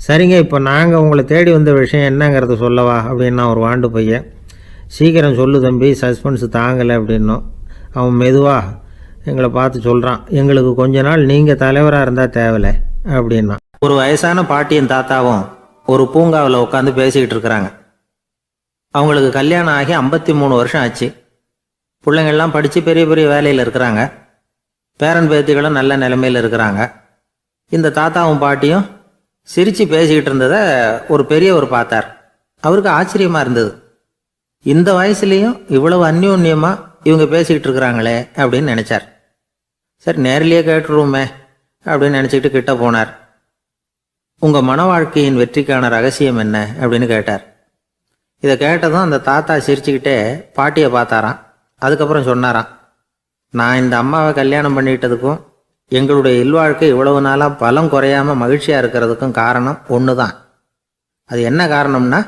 சரிங்க, இப்போ நாங்கள் உங்களை தேடி வந்த விஷயம் என்னங்கிறத சொல்லவா அப்படின்னா ஒரு வாண்டு பையன். சீக்கிரம் சொல்லு தம்பி, சஸ்பென்ஸ் தாங்கலை அப்படின்னோம். அவன் மெதுவாக எங்களை பார்த்து சொல்கிறான், எங்களுக்கு கொஞ்ச நாள் நீங்கள் தலைவராக இருந்தால் தேவலை அப்படின்னா. ஒரு வயசான பாட்டியின் தாத்தாவும் ஒரு பூங்காவில் உட்காந்து பேசிக்கிட்டு இருக்கிறாங்க. அவங்களுக்கு கல்யாணம் ஆகி 53 வருஷம் ஆச்சு. பிள்ளைங்கள்லாம் படித்து பெரிய பெரிய வேலையில் இருக்கிறாங்க. பேரன் பேத்திகளும் நல்ல நிலைமையில் இருக்கிறாங்க. இந்த தாத்தாவும் பாட்டியும் சிரித்து பேசிக்கிட்டு இருந்ததை ஒரு பெரியவர் பார்த்தார். அவருக்கு ஆச்சரியமாக இருந்தது. இந்த வயசுலேயும் இவ்வளவு அந்யோன்யமாக இவங்க பேசிக்கிட்டு இருக்கிறாங்களே அப்படின்னு நினச்சார். சரி நேரிலேயே கேட்டுருவோமே அப்படின்னு நினச்சிக்கிட்டு கிட்ட போனார். உங்கள் மன வாழ்க்கையின் வெற்றிக்கான ரகசியம் என்ன அப்படின்னு கேட்டார். இதை கேட்டதும் அந்த தாத்தா சிரிச்சுக்கிட்டே பாட்டியை பார்த்தாராம். அதுக்கப்புறம் சொன்னாராம், நான் இந்த அம்மாவை கல்யாணம் பண்ணிக்கிட்டதுக்கும் எங்களுடைய இல்வாழ்க்கை இவ்வளவு நாளாக பலம் குறையாமல் மகிழ்ச்சியாக இருக்கிறதுக்கும் காரணம் ஒன்று தான். அது என்ன காரணம்னா,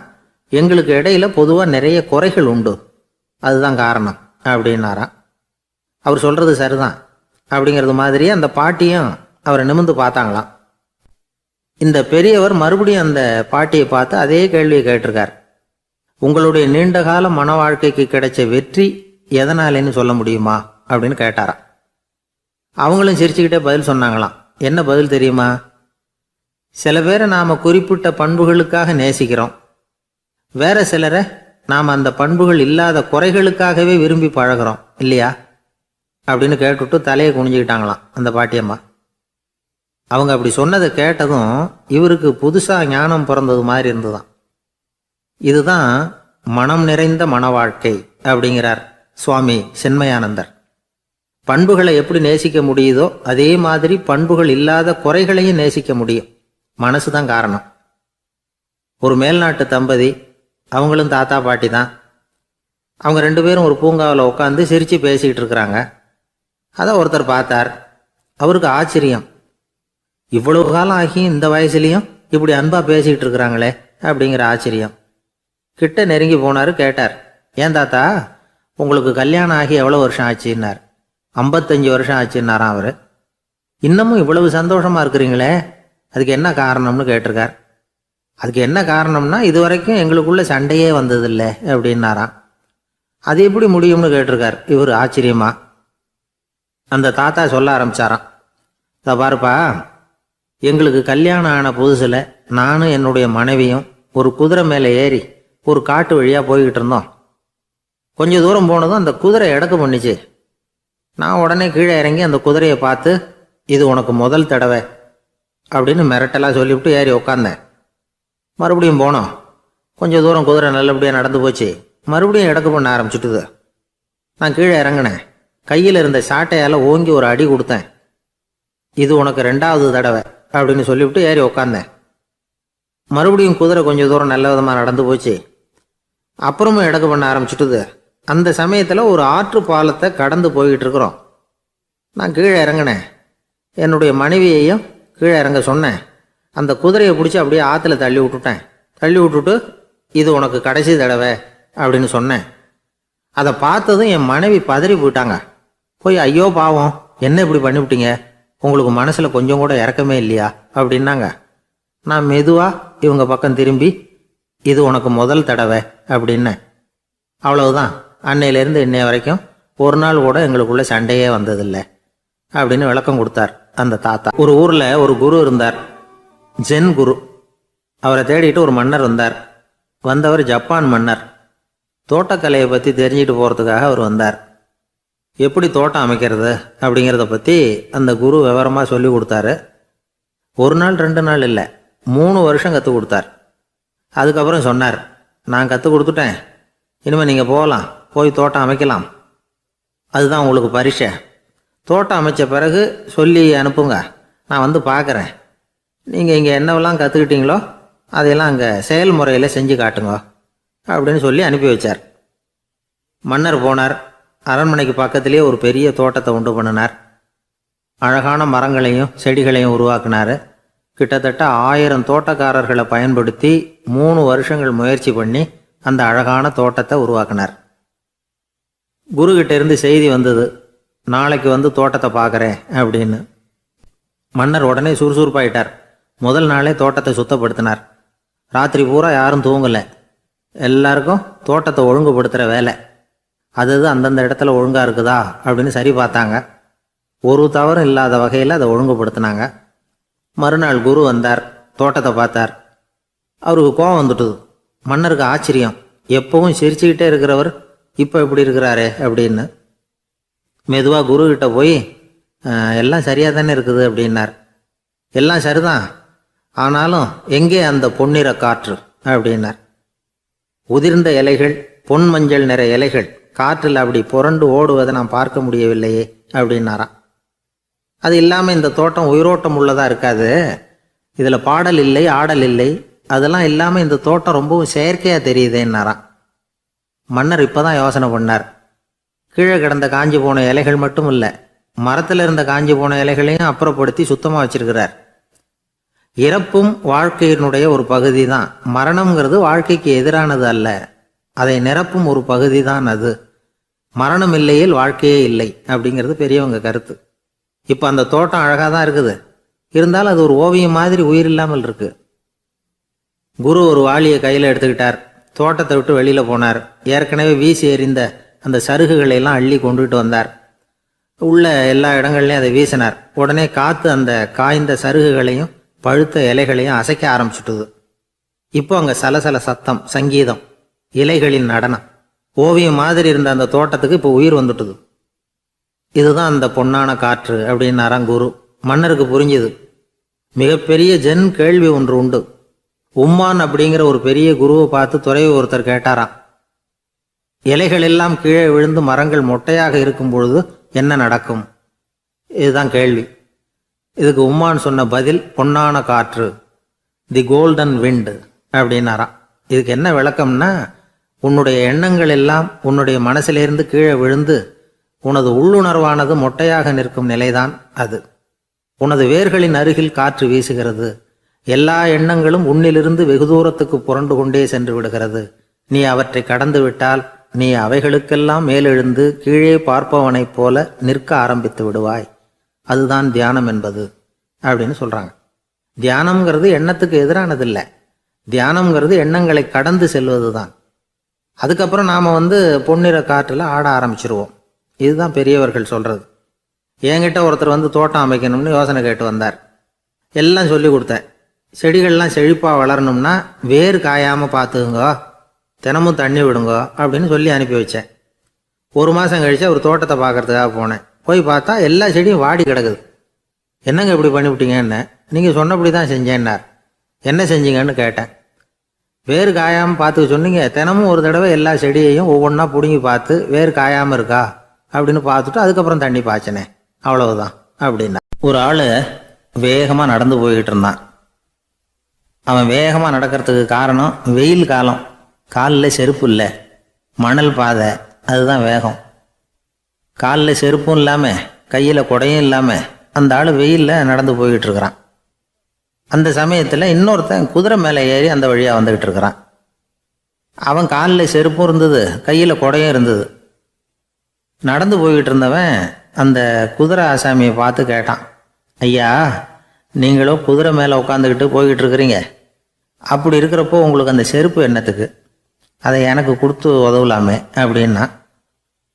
எங்களுக்கு இடையில பொதுவாக நிறைய குறைகள் உண்டு, அதுதான் காரணம் அப்படின்னாராம். அவர் சொல்கிறது சரிதான் அப்படிங்கிறது மாதிரியே அந்த பாட்டியும் அவரை நிமிர்ந்து பார்த்தாங்களாம். இந்த பெரியவர் மறுபடியும் அந்த பாட்டியை பார்த்து அதே கேள்வியை கேட்டிருக்கார். உங்களுடைய நீண்டகால மன வாழ்க்கைக்கு கிடைச்ச வெற்றி எதனாலேன்னு சொல்ல முடியுமா அப்படின்னு கேட்டாராம். அவங்களும் சிரிச்சுக்கிட்டே பதில் சொன்னாங்களாம். என்ன பதில் தெரியுமா? சில பேரை நாம் குறிப்பிட்ட பண்புகளுக்காக நேசிக்கிறோம், வேற சிலரை நாம் அந்த பண்புகள் இல்லாத குறைகளுக்காகவே விரும்பி பழகிறோம் இல்லையா அப்படின்னு கேட்டுவிட்டு தலையை குனிஞ்சுக்கிட்டாங்களாம் அந்த பாட்டியம்மா. அவங்க அப்படி சொன்னதை கேட்டதும் இவருக்கு புதுசாக ஞானம் பிறந்தது மாதிரி இருந்துதான். இதுதான் மனம் நிறைந்த மன வாழ்க்கை அப்படிங்கிறார் சுவாமி சின்மயானந்தர். பண்புகளை எப்படி நேசிக்க முடியுதோ அதே மாதிரி பண்புகள் இல்லாத குறைகளையும் நேசிக்க முடியும். மனசு தான் காரணம். ஒரு மேல்நாட்டு தம்பதி, அவங்களும் தாத்தா பாட்டி தான். அவங்க 2 பேரும் ஒரு பூங்காவில் உட்காந்து சிரித்து பேசிக்கிட்டு இருக்கிறாங்க. அதை ஒருத்தர் பார்த்தார். அவருக்கு ஆச்சரியம், இவ்வளவு காலம் ஆகி இந்த வயசுலேயும் இப்படி அன்பாக பேசிக்கிட்டு இருக்கிறாங்களே அப்படிங்கிற ஆச்சரியம். கிட்ட நெருங்கி போனார். கேட்டார், ஏன் தாத்தா உங்களுக்கு கல்யாணம் ஆகி எவ்வளோ வருஷம் ஆச்சுன்னார். 55 வருஷம் ஆச்சுன்னாராம் அவர். இன்னமும் இவ்வளவு சந்தோஷமாக இருக்கிறீங்களே, அதுக்கு என்ன காரணம்னு கேட்டிருக்கார். அதுக்கு என்ன காரணம்னா, இது வரைக்கும் எங்களுக்குள்ள சண்டையே வந்ததில்லை அப்படின்னாராம். அது எப்படி முடியும்னு கேட்டிருக்கார் இவர் ஆச்சரியமா. அந்த தாத்தா சொல்ல ஆரம்பிச்சாராம், இதை பாருப்பா, எங்களுக்கு கல்யாணம் ஆன புதுசில் நானும் என்னுடைய மனைவியும் ஒரு குதிரை மேலே ஏறி ஒரு காட்டு வழியாக போய்கிட்டு இருந்தோம். கொஞ்சம் தூரம் போனதும் அந்த குதிரை எடக்கு பண்ணிச்சு. நான் உடனே கீழே இறங்கி அந்த குதிரையை பார்த்து, இது உனக்கு முதல் தடவை அப்படின்னு மிரட்டலாக சொல்லிவிட்டு ஏறி உக்காந்தேன். மறுபடியும் போனோம். கொஞ்சம் தூரம் குதிரை நல்லபடியாக நடந்து போச்சு. மறுபடியும் எடக்கு பண்ண ஆரம்பிச்சுட்டுது. நான் கீழே இறங்கினேன். கையில் இருந்த சாட்டையால் ஓங்கி ஒரு அடி கொடுத்தேன். இது உனக்கு 2வது தடவை அப்படின்னு சொல்லிவிட்டு ஏறி உக்காந்தேன். மறுபடியும் குதிரை கொஞ்சம் தூரம் நல்ல விதமாக நடந்து போச்சு. அப்புறமும் எடக்கு பண்ண ஆரம்பிச்சுட்டுது. அந்த சமயத்தில் ஒரு ஆற்று பாலத்தை கடந்து போய்கிட்டு இருக்கிறோம். நான் கீழே இறங்கினேன். என்னுடைய மனைவியையும் கீழே இறங்க சொன்னேன். அந்த குதிரையை பிடிச்சி அப்படியே ஆற்றுல தள்ளி விட்டுட்டேன். தள்ளி விட்டுட்டு, இது உனக்கு கடைசி தடவை அப்படின்னு சொன்னேன். அதை பார்த்ததும் என் மனைவி பதறி போயிட்டாங்க. போய், ஐயோ பாவம், என்ன இப்படி பண்ணிவிட்டீங்க, உங்களுக்கு மனசில் கொஞ்சம் கூட இறக்கமே இல்லையா அப்படின்னாங்க. நான் மெதுவாக இவங்க பக்கம் திரும்பி, இது உனக்கு முதல் தடவை அப்படின்னேன். அவ்வளவுதான், அன்னையிலேருந்து இன்னைய வரைக்கும் ஒரு நாள் கூட எங்களுக்குள்ள சண்டையே வந்ததில்லை அப்படின்னு விளக்கம் கொடுத்தார் அந்த தாத்தா. ஒரு ஊரில் ஒரு குரு இருந்தார், ஜென் குரு. அவரை தேடிட்டு ஒரு மன்னர் வந்தார். வந்தவர் ஜப்பான் மன்னர். தோட்டக்கலையை பற்றி தெரிஞ்சுட்டு போகிறதுக்காக அவர் வந்தார். எப்படி தோட்டம் அமைக்கிறது அப்படிங்கிறத பற்றி அந்த குரு விவரமாக சொல்லி கொடுத்தாரு. 1 நாள் 2 நாள் இல்லை, 3 வருஷம் கற்றுக் கொடுத்தார். அதுக்கப்புறம் சொன்னார், நான் கற்றுக் கொடுத்துட்டேன், இனிமேல் நீங்கள் போகலாம், போய் தோட்டம் அமைக்கலாம். அதுதான் உங்களுக்கு பரிசை. தோட்டம் அமைச்ச பிறகு சொல்லி அனுப்புங்க, நான் வந்து பார்க்குறேன். நீங்கள் இங்கே என்னவெல்லாம் கற்றுக்கிட்டீங்களோ அதையெல்லாம் அங்கே செயல்முறையில் செஞ்சு காட்டுங்க அப்படின்னு சொல்லி அனுப்பி வச்சார். மன்னர் போனார். அரண்மனைக்கு பக்கத்திலே ஒரு பெரிய தோட்டத்தை உண்டு பண்ணினார். அழகான மரங்களையும் செடிகளையும் உருவாக்கினார். கிட்டத்தட்ட 1000 தோட்டக்காரர்களை பயன்படுத்தி 3 வருஷங்கள் முயற்சி பண்ணி அந்த அழகான தோட்டத்தை உருவாக்கினார். குருகிட்ட இருந்து செய்தி வந்தது, நாளைக்கு வந்து தோட்டத்தை பார்க்குறேன் அப்படின்னு. மன்னர் உடனே சுறுசுறுப்பாயிட்டார். முதல் நாளே தோட்டத்தை சுத்தப்படுத்தினார். ராத்திரி பூரா யாரும் தூங்கலை. எல்லாருக்கும் தோட்டத்தை ஒழுங்குபடுத்துகிற வேலை. அது அந்தந்த இடத்துல ஒழுங்காக இருக்குதா அப்படின்னு சரி பார்த்தாங்க. ஒரு தவறும் இல்லாத வகையில் அதை ஒழுங்குபடுத்தினாங்க. மறுநாள் குரு வந்தார், தோட்டத்தை பார்த்தார். அவருக்கு கோபம் வந்துட்டுது. மன்னருக்கு ஆச்சரியம், எப்பவும் சிரிச்சுக்கிட்டே இருக்கிறவர் இப்போ இப்படி இருக்கிறாரே அப்படின்னு. மெதுவாக குருக்கிட்ட போய், எல்லாம் சரியாக தானே இருக்குது அப்படின்னார். எல்லாம் சரிதான், ஆனாலும் எங்கே அந்த பொன்னிற காற்று அப்படின்னார். உதிர்ந்த இலைகள், பொன் மஞ்சள் நிற இலைகள் காற்றில் அப்படி புரண்டு ஓடுவதை நான் பார்க்க முடியவில்லையே அப்படின்னாராம். அது இல்லாமல் இந்த தோட்டம் உயிரோட்டம் உள்ளதாக இருக்காது, இதில் பாடல் இல்லை, ஆடல் இல்லை, அதெல்லாம் இல்லாமல் இந்த தோட்டம் ரொம்பவும் செயற்கையாக தெரியுதேன்னாராம். மன்னர் இப்போ தான் யோசனை பண்ணார். கீழே கிடந்த காஞ்சி போன இலைகள் மட்டும் இல்லை, மரத்தில் இருந்த காஞ்சி போன இலைகளையும் அப்புறப்படுத்தி சுத்தமாக வச்சிருக்கிறார். இறப்பும் வாழ்க்கையினுடைய ஒரு பகுதி தான். மரணம்ங்கிறது வாழ்க்கைக்கு எதிரானது அல்ல, அதை நிரப்பும் ஒரு பகுதி தான் அது. மரணம் இல்லையில் வாழ்க்கையே இல்லை அப்படிங்கிறது பெரியவங்க கருத்து. இப்போ அந்த தோட்டம் அழகாக தான் இருக்குது, இருந்தாலும் அது ஒரு ஓவியம் மாதிரி உயிர் இல்லாமல் இருக்கு. குரு ஒரு வாளியை கையில் எடுத்துக்கிட்டார். தோட்டத்தை விட்டு வெளியில் போனார். ஏற்கனவே வீசி எறிந்த அந்த சருகுகளை எல்லாம் அள்ளி கொண்டுகிட்டு வந்தார். உள்ள எல்லா இடங்கள்லையும் அதை வீசினார். உடனே காற்று அந்த காய்ந்த சருகுகளையும் பழுத்த இலைகளையும் அசைக்க ஆரம்பிச்சுட்டுது. இப்போ அங்கே சலசல சத்தம், சங்கீதம், இலைகளின் நடனம், ஓவியம் மாதிரி இருந்த அந்த தோட்டத்துக்கு இப்போ உயிர் வந்துட்டுது. இதுதான் அந்த பொன்னான காற்று அப்படின்னாராம் குரு. மன்னருக்கு புரிஞ்சுது. மிகப்பெரிய ஜென் கேள்வி ஒன்று உண்டு. உம்மான் அப்படிங்கிற ஒரு பெரிய குருவை பார்த்து துறவி ஒருத்தர் கேட்டாராம், இலைகள் எல்லாம் கீழே விழுந்து மரங்கள் மொட்டையாக இருக்கும் பொழுது என்ன நடக்கும்? இதுதான் கேள்வி. இதுக்கு உம்மான் சொன்ன பதில் பொன்னான காற்று, தி கோல்டன் விண்ட் அப்படின்னாராம். இதுக்கு என்ன விளக்கம்னா, உன்னுடைய எண்ணங்கள் எல்லாம் உன்னுடைய மனசிலிருந்து கீழே விழுந்து உனது உள்ளுணர்வானது மொட்டையாக நிற்கும் நிலைதான் அது. உனது வேர்களின் அருகில் காற்று வீசுகிறது. எல்லா எண்ணங்களும் உன்னிலிருந்து வெகு தூரத்துக்கு புரண்டு கொண்டே சென்று விடுகிறது. நீ அவற்றை கடந்து விட்டால் நீ அவைகளுக்கெல்லாம் மேலெழுந்து கீழே பார்ப்பவனைப் போல நிற்க ஆரம்பித்து விடுவாய். அதுதான் தியானம் என்பது அப்படின்னு சொல்றாங்க. தியானம்ங்கிறது எண்ணத்துக்கு எதிரானதில்லை. தியானம்ங்கிறது எண்ணங்களை கடந்து செல்வது தான். அதுக்கப்புறம் நாம் பொன்னிற காற்றில் ஆட ஆரம்பிச்சிருவோம். இதுதான் பெரியவர்கள் சொல்றது. என்கிட்ட ஒருத்தர் தோட்டம் அமைக்கணும்னு யோசனை கேட்டு வந்தார். எல்லாம் சொல்லி கொடுத்தேன். செடிகள்லாம் செழிப்பாக வளரணும்னா வேர் காயாமல் பார்த்துக்குங்க, தினமும் தண்ணி விடுங்க அப்படின்னு சொல்லி அனுப்பி வச்சேன். ஒரு மாதம் கழிச்சு அவர் தோட்டத்தை பார்க்கறதுக்காக போனேன். போய் பார்த்தா எல்லா செடியும் வாடி கிடக்குது. என்னங்க இப்படி பண்ணிவிட்டீங்கன்னு. நீங்கள் சொன்னபடி தான் செஞ்சேன்னார். என்ன செஞ்சீங்கன்னு கேட்டேன். வேர் காயாமல் பார்த்துக்க சொன்னீங்க, தினமும் ஒரு தடவை எல்லா செடியையும் ஒவ்வொன்றா பிடுங்கி பார்த்து வேர் காயாமல் இருக்கா அப்படின்னு பார்த்துட்டு அதுக்கப்புறம் தண்ணி பாய்ச்சினே, அவ்வளவுதான் அப்படின்னா. ஒரு ஆள் வேகமாக நடந்து போய்கிட்டு இருந்தான். அவன் வேகமாக நடக்கிறதுக்கு காரணம் வெயில் காலம், காலில் செருப்பு இல்லை, மணல் பாதை, அதுதான் வேகம். காலில் செருப்பும் இல்லாமல் கையில் குடையும் இல்லாமல் அந்த ஆள் வெயிலில் நடந்து போய்கிட்டு இருக்கிறான். அந்த சமயத்தில் இன்னொருத்தன் குதிரை மேலே ஏறி அந்த வழியாக வந்துக்கிட்டு இருக்கிறான். அவன் காலில் செருப்பும் இருந்தது, கையில் குடையும் இருந்தது. நடந்து போய்கிட்டு இருந்தவன் அந்த குதிரை ஆசாமியை பார்த்து கேட்டான், ஐயா, நீங்களும் குதிரை மேலே உட்காந்துக்கிட்டு போய்கிட்டு இருக்கிறீங்க, அப்படி இருக்கிறப்போ உங்களுக்கு அந்த செருப்பு என்னத்துக்கு? அதை எனக்கு கொடுத்து உதவலாமே அப்படின்னா.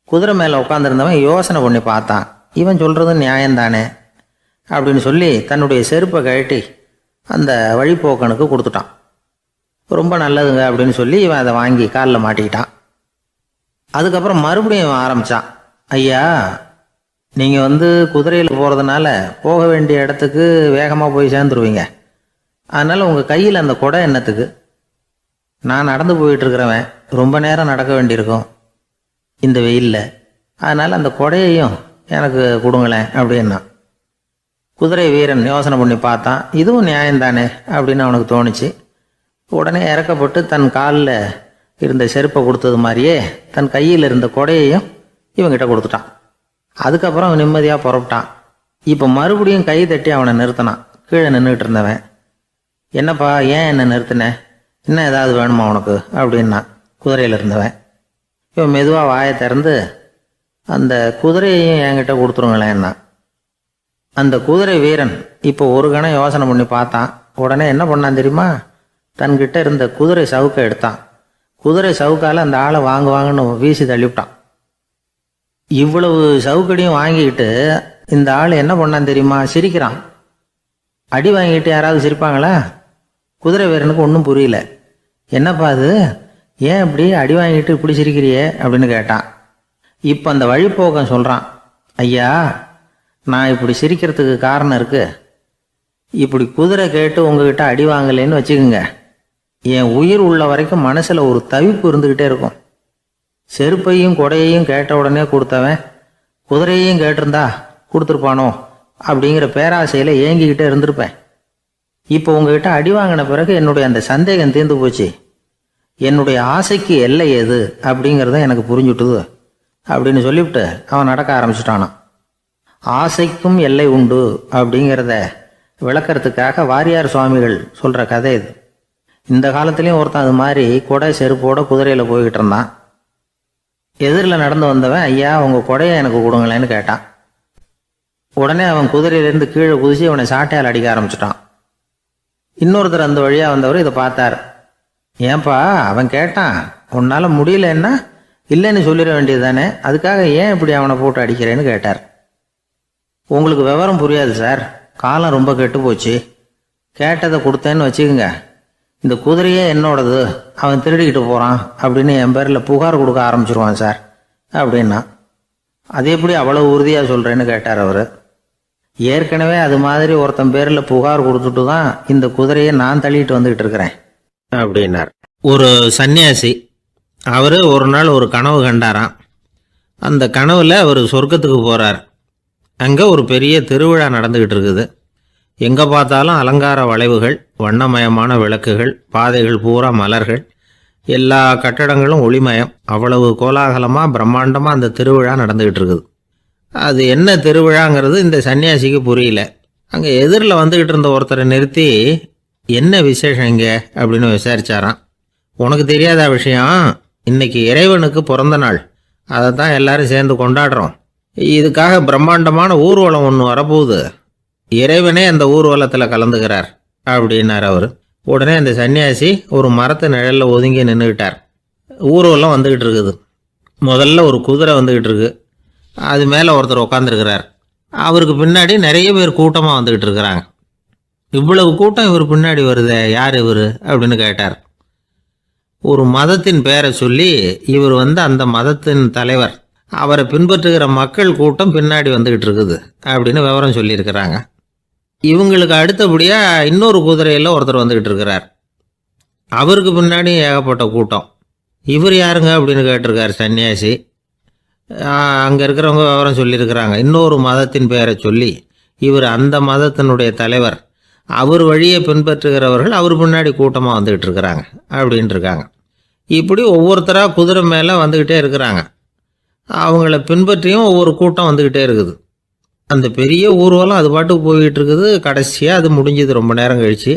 குதிரை மேலே உட்காந்துருந்தவன் யோசனை பண்ணி பார்த்தான். இவன் சொல்கிறது நியாயம்தானே அப்படின்னு சொல்லி தன்னுடைய செருப்பை கழட்டி அந்த வழிப்போக்கனுக்கு கொடுத்துட்டான். ரொம்ப நல்லதுங்க அப்படின்னு சொல்லி இவன் அதை வாங்கி காலில் மாட்டிக்கிட்டான். அதுக்கப்புறம் மறுபடியும் இவன் ஆரம்பித்தான், ஐயா, நீங்கள் குதிரையில் போகிறதுனால போக வேண்டிய இடத்துக்கு வேகமாக போய் சேர்ந்துருவீங்க. அதனால் உங்கள் கையில் அந்த குடை என்னத்துக்கு? நான் நடந்து போயிட்டுருக்கிறவன் ரொம்ப நேரம் நடக்க வேண்டியிருக்கும் இந்த வெயிலில், அதனால் அந்த குடையையும் எனக்கு கொடுங்களேன் அப்படின்னா. குதிரை வீரன் யோசனை பண்ணி பார்த்தான். இதுவும் நியாயம்தானே அப்படின்னு அவனுக்கு தோணுச்சு. உடனே இறக்கப்பட்டு தன் காலில் இருந்த செருப்பை கொடுத்தது மாதிரியே தன் கையில் இருந்த கொடையையும் இவங்கிட்ட கொடுத்துட்டான். அதுக்கப்புறம் அவன் நிம்மதியாக புறப்பட்டான். இப்போ மறுபடியும் கை தட்டி அவனை நிறுத்தினான். கீழே நின்றுட்டு இருந்தவன், என்னப்பா ஏன் என்ன நிறுத்தினேன், இன்னும் ஏதாவது வேணுமா உனக்கு அப்படின்னா குதிரையில் இருந்தவன். இவன் மெதுவாக வாயை திறந்து அந்த குதிரையையும் என்கிட்ட கொடுத்துருங்களேன்னா. அந்த குதிரை வீரன் இப்போ ஒரு கணம் யோசனை பண்ணி பார்த்தான். உடனே என்ன பண்ணான் தெரியுமா? தன்கிட்ட இருந்த குதிரை சவுக்கை எடுத்தான். குதிரை சவுக்கால் அந்த ஆளை வாங்குவாங்கன்னு வீசி தள்ளிவிட்டான். இவ்வளவு சவுக்கடியும் வாங்கிக்கிட்டு இந்த ஆள் என்ன பண்ணான் தெரியுமா? சிரிக்கிறான். அடி வாங்கிட்டு யாராவது சிரிப்பாங்களா? குதிரை வீரனுக்கு ஒன்றும் புரியல. என்னப்பா அது, ஏன் இப்படி அடி வாங்கிட்டு இப்படி சிரிக்கிறியே அப்படின்னு கேட்டான். இப்போ அந்த வழிப்போக்கன் சொல்கிறான், ஐயா, நான் இப்படி சிரிக்கிறதுக்கு காரணம் இருக்கு. இப்படி குதிரை கேட்டு உங்ககிட்ட அடி வாங்கலைன்னு வச்சுக்கோங்க, என் உயிர் உள்ள வரைக்கும் மனசில் ஒரு தவிப்பு இருந்துக்கிட்டே இருக்கும். செருப்பையும் கொடையையும் கேட்ட உடனே கொடுத்தவன் குதிரையையும் கேட்டிருந்தா கொடுத்துருப்பானோ அப்படிங்கிற பேராசையில் ஏங்கிக்கிட்டே இருந்திருப்பேன். இப்போ உங்ககிட்ட அடி வாங்கின பிறகு என்னுடைய அந்த சந்தேகம் தீர்ந்து போச்சு. என்னுடைய ஆசைக்கு எல்லை எது அப்படிங்கிறத எனக்கு புரிஞ்சுட்டுது அப்படின்னு சொல்லிவிட்டு அவன் நடக்க ஆரம்பிச்சுட்டானான். ஆசைக்கும் எல்லை உண்டு அப்படிங்கிறத விளக்கறதுக்காக வாரியார் சுவாமிகள் சொல்கிற கதை இது. இந்த காலத்துலேயும் ஒருத்தன் அது மாதிரி கொடை செருப்போட குதிரையில் போய்கிட்டு இருந்தான். எதிரில் நடந்து வந்தவன், ஐயா, உங்கள் கொடையை எனக்கு கொடுங்களேன்னு கேட்டான். உடனே அவன் குதிரையிலேருந்து கீழே குதிச்சு அவனை சாட்டையால் அடிக்க ஆரம்பிச்சிட்டான். இன்னொருத்தர் அந்த வழியாக வந்தவர் இதை பார்த்தார். ஏன்பா, அவன் கேட்டான், உன்னால் முடியலன்னா இல்லைன்னு சொல்லிட வேண்டியது தானே, அதுக்காக ஏன் இப்படி அவனை போட்டு அடிக்கிறேன்னு கேட்டார். உங்களுக்கு விவரம் புரியாது சார், காலம் ரொம்ப கெட்டு போச்சு. கேட்டதை கொடுத்தேன்னு வச்சுக்கோங்க, இந்த குதிரையே என்னோடது, அவன் திருடிக்கிட்டு போகிறான் அப்படின்னு என் பேரில் புகார் கொடுக்க ஆரம்பிச்சிருவான் சார் அப்படின்னா. அது எப்படி அவ்வளோ உறுதியாக சொல்கிறேன்னு கேட்டார் அவர். ஏற்கனவே அது மாதிரி ஒருத்தன் பேரில் புகார் கொடுத்துட்டு தான் இந்த குதிரையை நான் தள்ளிட்டு வந்துக்கிட்டு இருக்கிறேன் அப்படின்னார். ஒரு சன்னியாசி அவர் ஒரு நாள் ஒரு கனவு கண்டாராம். அந்த கனவில் அவர் சொர்க்கத்துக்கு போகிறார். அங்கே ஒரு பெரிய திருவிழா நடந்துக்கிட்டு இருக்குது. எங்கே பார்த்தாலும் அலங்கார வளைவுகள், வண்ணமயமான விளக்குகள், பாதைகள் பூரா மலர்கள், எல்லா கட்டடங்களும் ஒளிமயம். அவ்வளவு கோலாகலமாக பிரம்மாண்டமாக அந்த திருவிழா நடந்துக்கிட்டு இருக்குது. அது என்ன திருவிழாங்கிறது இந்த சன்னியாசிக்கு புரியல. அங்கே எதிரில் வந்துக்கிட்டு இருந்த ஒருத்தரை நிறுத்தி, என்ன விசேஷம் இங்கே அப்படின்னு விசாரிச்சாராம். உனக்கு தெரியாத விஷயம், இன்னைக்கு இறைவனுக்கு பிறந்த நாள், அதை தான் எல்லாரும் சேர்ந்து கொண்டாடுறோம். இதுக்காக பிரம்மாண்டமான ஊர்வலம் ஒன்று வரப்போகுது. இறைவனே அந்த ஊர்வலத்தில் கலந்துக்கிறார் அப்படின்னார் அவர். உடனே அந்த சன்னியாசி ஒரு மரத்து நிழலில் ஒதுங்கி நின்றுக்கிட்டார். ஊர்வலம் வந்துக்கிட்டு இருக்குது. முதல்ல ஒரு குதிரை வந்துக்கிட்டு இருக்கு. அது மேலே ஒருத்தர் உட்காந்துருக்கிறார். அவருக்கு பின்னாடி நிறைய பேர் கூட்டமாக வந்துக்கிட்டு இருக்கிறாங்க. இவ்வளவு கூட்டம் இவர் பின்னாடி வருதே, யார் இவர் அப்படின்னு கேட்டார். ஒரு மதத்தின் பெயரை சொல்லி, இவர் அந்த மதத்தின் தலைவர், அவரை பின்பற்றுகிற மக்கள் கூட்டம் பின்னாடி வந்துக்கிட்டு இருக்குது அப்படின்னு விவரம் சொல்லியிருக்கிறாங்க. இவங்களுக்கு அடுத்தபடியாக இன்னொரு குதிரையில் ஒருத்தர் வந்துக்கிட்டு இருக்கிறார். அவருக்கு பின்னாடி ஏகப்பட்ட கூட்டம். இவர் யாருங்க அப்படின்னு கேட்டிருக்கார் சன்னியாசி. அங்கே இருக்கிறவங்க விவரம் சொல்லியிருக்கிறாங்க. இன்னொரு மதத்தின் பெயரை சொல்லி, இவர் அந்த மதத்தினுடைய தலைவர், அவர் வழியை பின்பற்றுகிறவர்கள் அவர் பின்னாடி கூட்டமாக வந்துக்கிட்டு இருக்கிறாங்க அப்படின்ட்டு இருக்காங்க. இப்படி ஒவ்வொருத்தராக குதிரை மேலே வந்துக்கிட்டே இருக்கிறாங்க. அவங்கள பின்பற்றியும் ஒவ்வொரு கூட்டம் வந்துக்கிட்டே இருக்குது. அந்த பெரிய ஊர்வலம் அது பாட்டுக்கு போய்கிட்டு இருக்குது. கடைசியாக அது முடிஞ்சது ரொம்ப நேரம் கழித்து.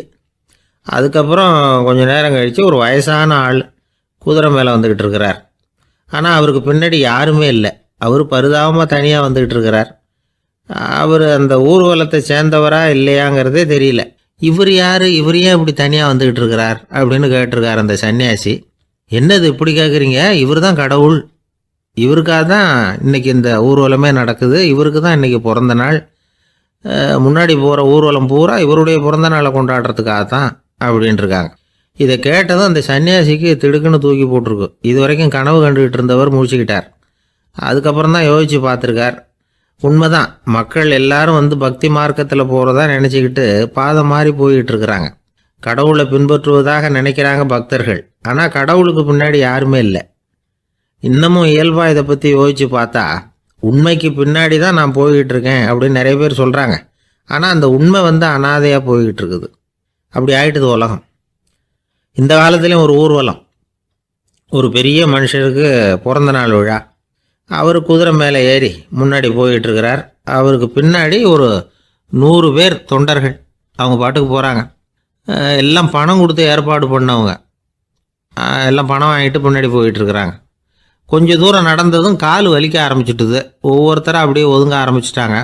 அதுக்கப்புறம் கொஞ்சம் நேரம் கழித்து ஒரு வயசான ஆள் குதிரை மேலே வந்துக்கிட்டு இருக்கிறார். ஆனால் அவருக்கு பின்னாடி யாருமே இல்லை. அவர் பரிதாபமாக தனியாக வந்துக்கிட்டு இருக்கிறார். அவர் அந்த ஊர்வலத்தை சேர்ந்தவரா இல்லையாங்கிறதே தெரியல. இவர் யார், இவர் ஏன் இப்படி தனியாக வந்துக்கிட்டு இருக்கிறார் அப்படின்னு கேட்டிருக்கார் அந்த சன்னியாசி. என்னது இப்படி கேட்குறீங்க, இவர் தான் கடவுள், இவருக்காக தான் இன்றைக்கி இந்த ஊர்வலமே நடக்குது, இவருக்கு தான் இன்றைக்கி பிறந்த நாள், முன்னாடி போகிற ஊர்வலம் பூரா இவருடைய பிறந்த நாளை கொண்டாடுறதுக்காக தான் அப்படின்ட்டுருக்காங்க. இதை கேட்டதும் அந்த சன்னியாசிக்கு திடுக்குன்னு தூக்கி போட்டிருக்கு. இது வரைக்கும் கனவு கண்டுகிட்டு இருந்தவர் முடிச்சுக்கிட்டார். அதுக்கப்புறம் தான் யோசித்து பார்த்துருக்கார். உண்மைதான், மக்கள் எல்லாரும் பக்தி மார்க்கத்தில் போகிறதா நினச்சிக்கிட்டு பாதை மாறி போய்கிட்டு இருக்கிறாங்க. கடவுளை பின்பற்றுவதாக நினைக்கிறாங்க பக்தர்கள். ஆனால் கடவுளுக்கு பின்னாடி யாருமே இல்லை. இன்னமும் இயல்பாக இதை பற்றி யோசித்து பார்த்தா, உண்மைக்கு பின்னாடி தான் நான் போய்கிட்டு இருக்கேன் அப்படின்னு நிறைய பேர் சொல்கிறாங்க. ஆனால் அந்த உண்மை அனாதையாக போய்கிட்டு இருக்குது. அப்படி ஆகிட்டுது உலகம். இந்த காலத்துலேயும் ஒரு ஊர்வலம், ஒரு பெரிய மனுஷருக்கு பிறந்த நாள் விழா. அவர் குதிரை மேலே ஏறி முன்னாடி போயிட்டுருக்கிறார். அவருக்கு பின்னாடி ஒரு 100 பேர் தொண்டர்கள் அவங்க பாட்டுக்கு போகிறாங்க. எல்லாம் பணம் கொடுத்து ஏற்பாடு பண்ணவங்க. எல்லாம் பணம் வாங்கிட்டு முன்னாடி போயிட்டுருக்குறாங்க. கொஞ்சம் தூரம் நடந்ததும் கால் வலிக்க ஆரம்பிச்சுட்டுது. ஒவ்வொருத்தரும் அப்படியே ஒதுங்க ஆரம்பிச்சிட்டாங்க.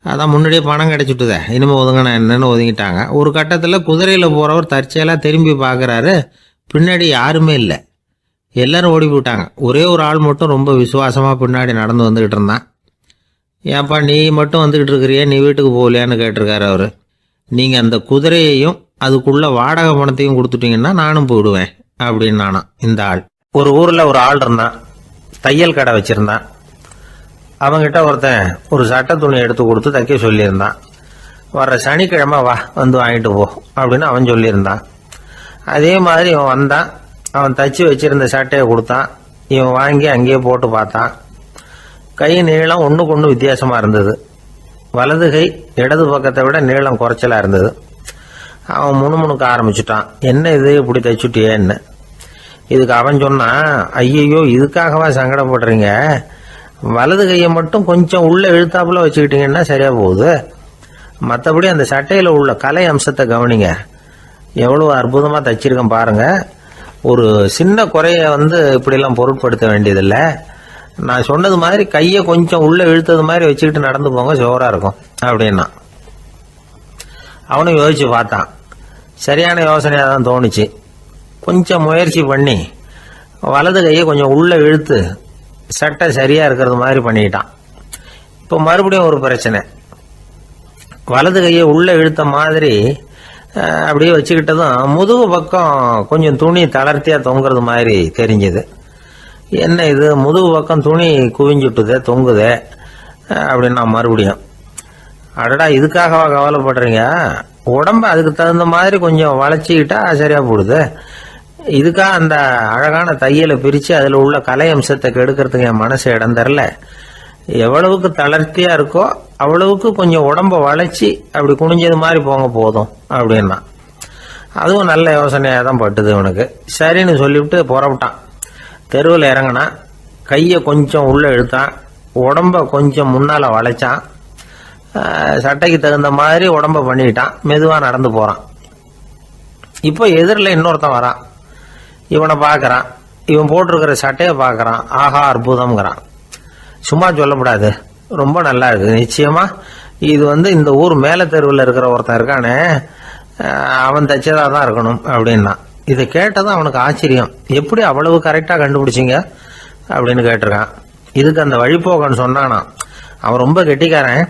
அதான் முன்னாடியே பணம் கிடச்சிட்டுதே, இனிமேல் ஒதுங்கினா என்னன்னு ஒதுங்கிட்டாங்க. ஒரு கட்டத்தில் குதிரையில் போகிறவர் தற்செயலாக திரும்பி பார்க்குறாரு. பின்னாடி யாருமே இல்லை, எல்லோரும் ஓடி போயிட்டாங்க. ஒரே ஒரு ஆள் மட்டும் ரொம்ப விசுவாசமாக பின்னாடி நடந்து வந்துக்கிட்டு இருந்தான். ஏன்ப்பா நீ மட்டும் வந்துக்கிட்டு இருக்கிறியே, நீ வீட்டுக்கு போகலையான்னு கேட்டிருக்காரு அவர். நீங்கள் அந்த குதிரையையும் அதுக்குள்ளே வாடகை பணத்தையும் கொடுத்துட்டீங்கன்னா நானும் போயிடுவேன் அப்படின்னு நானாம் இந்த ஆள். ஒரு ஊரில் ஒரு ஆள் இருந்தான், தையல் கடை வச்சுருந்தான். அவங்ககிட்ட ஒருத்தன் ஒரு சட்டை துணி எடுத்து கொடுத்து தைக்க சொல்லியிருந்தான். வர்ற சனிக்கிழமை வா வாங்கிட்டு போ அப்படின்னு அவன் சொல்லியிருந்தான். அதே மாதிரி இவன் வந்தான். அவன் தச்சு வச்சிருந்த சட்டையை கொடுத்தான். இவன் வாங்கி அங்கேயே போட்டு பார்த்தான். கை நீளம் ஒன்றுக்கு ஒன்று வித்தியாசமாக இருந்தது. வலது கை இடது பக்கத்தை விட நீளம் குறைச்சலாக இருந்தது. அவன் முணுமுணுக்க ஆரம்பிச்சுட்டான், என்ன இது இப்படி தைச்சுட்டியேன்னு. இதுக்கு அவன் சொன்னான், ஐயையோ இதுக்காகவா சங்கடப்படுறீங்க, வலது கையை மட்டும் கொஞ்சம் உள்ளே இழுத்தாப்புல வச்சுக்கிட்டீங்கன்னா சரியாக போகுது. மற்றபடி அந்த சட்டையில் உள்ள கலை அம்சத்தை கவனிங்க, எவ்வளோ அற்புதமாக தைச்சிருக்கேன் பாருங்கள். ஒரு சின்ன குறைய இப்படிலாம் பொருட்படுத்த வேண்டியதில்லை. நான் சொன்னது மாதிரி கையை கொஞ்சம் உள்ளே இழுத்தது மாதிரி வச்சுக்கிட்டு நடந்து போங்க, ஜோராக இருக்கும் அப்படின்னா. அவனும் யோசிச்சு பார்த்தான். சரியான யோசனையாக தான் தோணுச்சு. கொஞ்சம் முயற்சி பண்ணி வலது கையை கொஞ்சம் உள்ளே இழுத்து சட்டை சரியாக இருக்கிறது மாதிரி பண்ணிக்கிட்டான். இப்போ மறுபடியும் ஒரு பிரச்சனை. வலது கையை உள்ளே இழுத்த மாதிரி அப்படியே வச்சுக்கிட்டதும் முதுகு பக்கம் கொஞ்சம் துணி தளர்த்தியாக தொங்குறது மாதிரி தெரிஞ்சுது. என்ன இது, முதுகு பக்கம் துணி குவிஞ்சுட்டுதே, தொங்குதே அப்படின்னா மறுபடியும், அடடா இதுக்காகவா கவலைப்படுறீங்க, உடம்ப அதுக்கு தகுந்த மாதிரி கொஞ்சம் வளைச்சிக்கிட்டா சரியா போடுது. இதுக்காக அந்த அழகான தையலை பிரித்து அதில் உள்ள கலை அம்சத்தை கெடுக்கிறதுக்கு என் மனசு இடம் தரல. எவ்வளவுக்கு தளர்த்தியா இருக்கோ அவ்வளவுக்கு கொஞ்சம் உடம்ப வளைச்சி அப்படி குனிஞ்சது மாதிரி போங்க போதும் அப்படின்னா. அதுவும் நல்ல யோசனையாக தான் பட்டுது இவனுக்கு. சரின்னு சொல்லிவிட்டு புறப்பட்டான். தெருவில் இறங்கினான். கையை கொஞ்சம் உள்ளே இழுத்தான். உடம்ப கொஞ்சம் முன்னால் வளைச்சான். சட்டைக்கு தகுந்த மாதிரி உடம்ப பண்ணிக்கிட்டான். மெதுவாக நடந்து போகிறான். இப்போ எதிரில் இன்னொருத்தன் வரான். இவனை பார்க்குறான். இவன் போட்டிருக்கிற சட்டையை பார்க்குறான். ஆஹா அற்புதம்ங்கிறான். சும்மா சொல்லக்கூடாது, ரொம்ப நல்லா இருக்குது. நிச்சயமா இது இந்த ஊர் மேல தெருவில் இருக்கிற ஒருத்தன் இருக்கானே, அவன் தைச்சதா தான் இருக்கணும் அப்படின்னா. இதை கேட்டதும் அவனுக்கு ஆச்சரியம். எப்படி அவ்வளவு கரெக்டாக கண்டுபிடிச்சிங்க அப்படின்னு கேட்டிருக்கான். இதுக்கு அந்த வழிபோக்கன்னு சொன்னானா, அவன் ரொம்ப கெட்டிக்காரன்.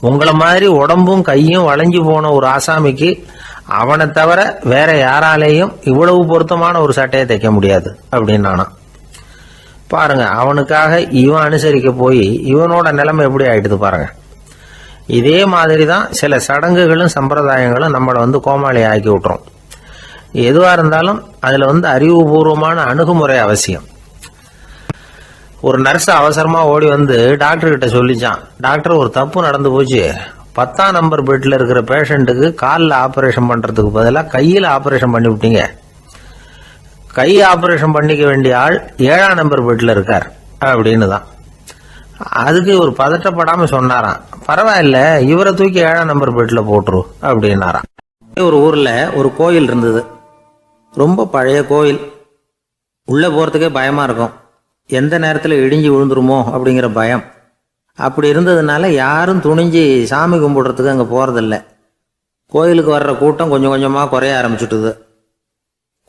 உங்களை மாதிரி உடம்பும் கையும் வளைஞ்சு போன ஒரு ஆசாமிக்கு அவனை தவிர வேற யாராலேயும் இவ்வளவு பொருத்தமான ஒரு சட்டையை தைக்க முடியாது அப்படின்னானா. பாருங்க, அவனுக்காக இவன் அனுசரிக்க போய் இவனோட நிலைமை எப்படி ஆயிடுது பாருங்க. இதே மாதிரி தான் சில சடங்குகளும் சம்பிரதாயங்களும் நம்மளை கோமாளி ஆக்கி விட்டுரும். எதுவாக இருந்தாலும் அதில் அறிவுபூர்வமான அணுகுமுறை அவசியம். ஒரு நர்ஸ் அவசரமாக ஓடி டாக்டர் கிட்ட சொல்லிச்சான், டாக்டர் ஒரு தப்பு நடந்து போச்சு, 10ஆம் நம்பர் பெட்டில் இருக்கிற பேஷண்ட்டுக்கு காலில் ஆப்ரேஷன் பண்ணுறதுக்கு பதிலாக கையில் ஆப்ரேஷன் பண்ணி விட்டீங்க. கை ஆப்ரேஷன் பண்ணிக்க வேண்டிய ஆள் 7ஆம் நம்பர் பெட்டில் இருக்கார் அப்படின்னு தான். அதுக்கு ஒரு பதட்டப்படாமல் சொன்னாராம், பரவாயில்ல இவரை தூக்கி 7ஆம் நம்பர் பெட்டில் போட்டுரு அப்படின்னாராம். ஒரு ஊரில் ஒரு கோயில் இருந்தது. ரொம்ப பழைய கோயில். உள்ளே போகிறதுக்கே பயமாக இருக்கும். எந்த நேரத்தில் இடிஞ்சு விழுந்துருமோ அப்படிங்கிற பயம். அப்படி இருந்ததுனால யாரும் துணிஞ்சு சாமி கும்பிடுறதுக்கு அங்கே போகிறதில்ல. கோயிலுக்கு வர்ற கூட்டம் கொஞ்சம் கொஞ்சமாக குறைய ஆரம்பிச்சுட்டுது.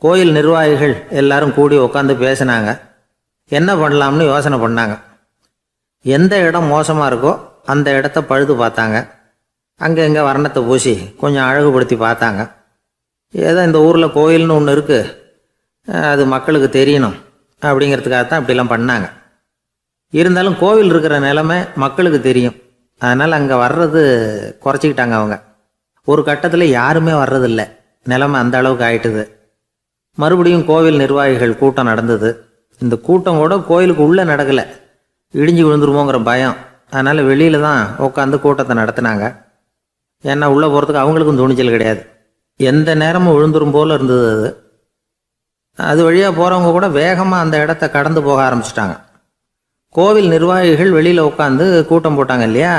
கோயில் நிர்வாகிகள் எல்லாரும் கூடி உட்காந்து பேசினாங்க. என்ன பண்ணலாம்னு யோசனை பண்ணாங்க. எந்த இடம் மோசமாக இருக்கோ அந்த இடத்த பழுது பார்த்தாங்க. அங்கே எங்கே வர்ணத்தை பூசி கொஞ்சம் அழகுபடுத்தி பார்த்தாங்க. ஏதோ இந்த ஊரில் கோயில்னு ஒன்று இருக்குது, அது மக்களுக்கு தெரியணும் அப்படிங்கிறதுக்காகத்தான் இப்படிலாம் பண்ணாங்க. இருந்தாலும் கோவில் இருக்கிற நிலைமை மக்களுக்கு தெரியும். அதனால் அங்கே வர்றது குறைச்சிக்கிட்டாங்க அவங்க. ஒரு கட்டத்தில் யாருமே வர்றதில்லை. நிலைமை அந்த அளவுக்கு ஆயிட்டுது. மறுபடியும் கோவில் நிர்வாகிகள் கூட்டம் நடந்தது. இந்த கூட்டம் கூட கோயிலுக்கு உள்ளே நடக்கலை, இடிஞ்சு விழுந்துருமோங்கிற பயம். அதனால் வெளியில தான் உட்காந்து கூட்டத்தை நடத்தினாங்க. ஏன்னா உள்ளே போகிறதுக்கு அவங்களுக்கும் துணிச்சல் கிடையாது. எந்த நேரமும் விழுந்துரும் போல் இருந்தது அது. அது வழியாக போகிறவங்க கூட வேகமாக அந்த இடத்த கடந்து போக ஆரம்பிச்சிட்டாங்க. கோவில் நிர்வாகிகள் வெளியில் உட்காந்து கூட்டம் போட்டாங்க இல்லையா,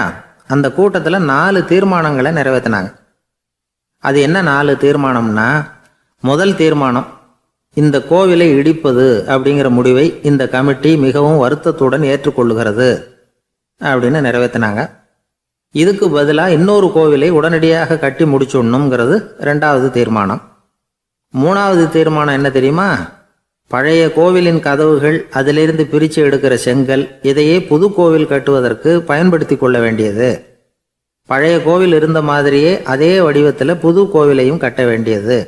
அந்த கூட்டத்தில் 4 தீர்மானங்களை நிறைவேற்றினாங்க. அது என்ன 4 தீர்மானம்னா, முதல் தீர்மானம், இந்த கோவிலை இடிப்பது அப்படிங்கிற முடிவை இந்த கமிட்டி மிகவும் வருத்தத்துடன் ஏற்றுக்கொள்ளுகிறது அப்படின்னு நிறைவேற்றினாங்க. இதுக்கு பதிலாக இன்னொரு கோவிலை உடனடியாக கட்டி முடிச்சுடணுங்கிறது 2வது தீர்மானம். 3வது தீர்மானம் என்ன தெரியுமா, பழைய கோவிலின் கதவுகள், அதிலிருந்து பிரித்து எடுக்கிற செங்கல், இதையே புது கோவில் கட்டுவதற்கு பயன்படுத்தி கொள்ள வேண்டியது. பழைய கோவில் இருந்த மாதிரியே அதே வடிவத்தில் புது கோவிலையும் கட்ட வேண்டியது.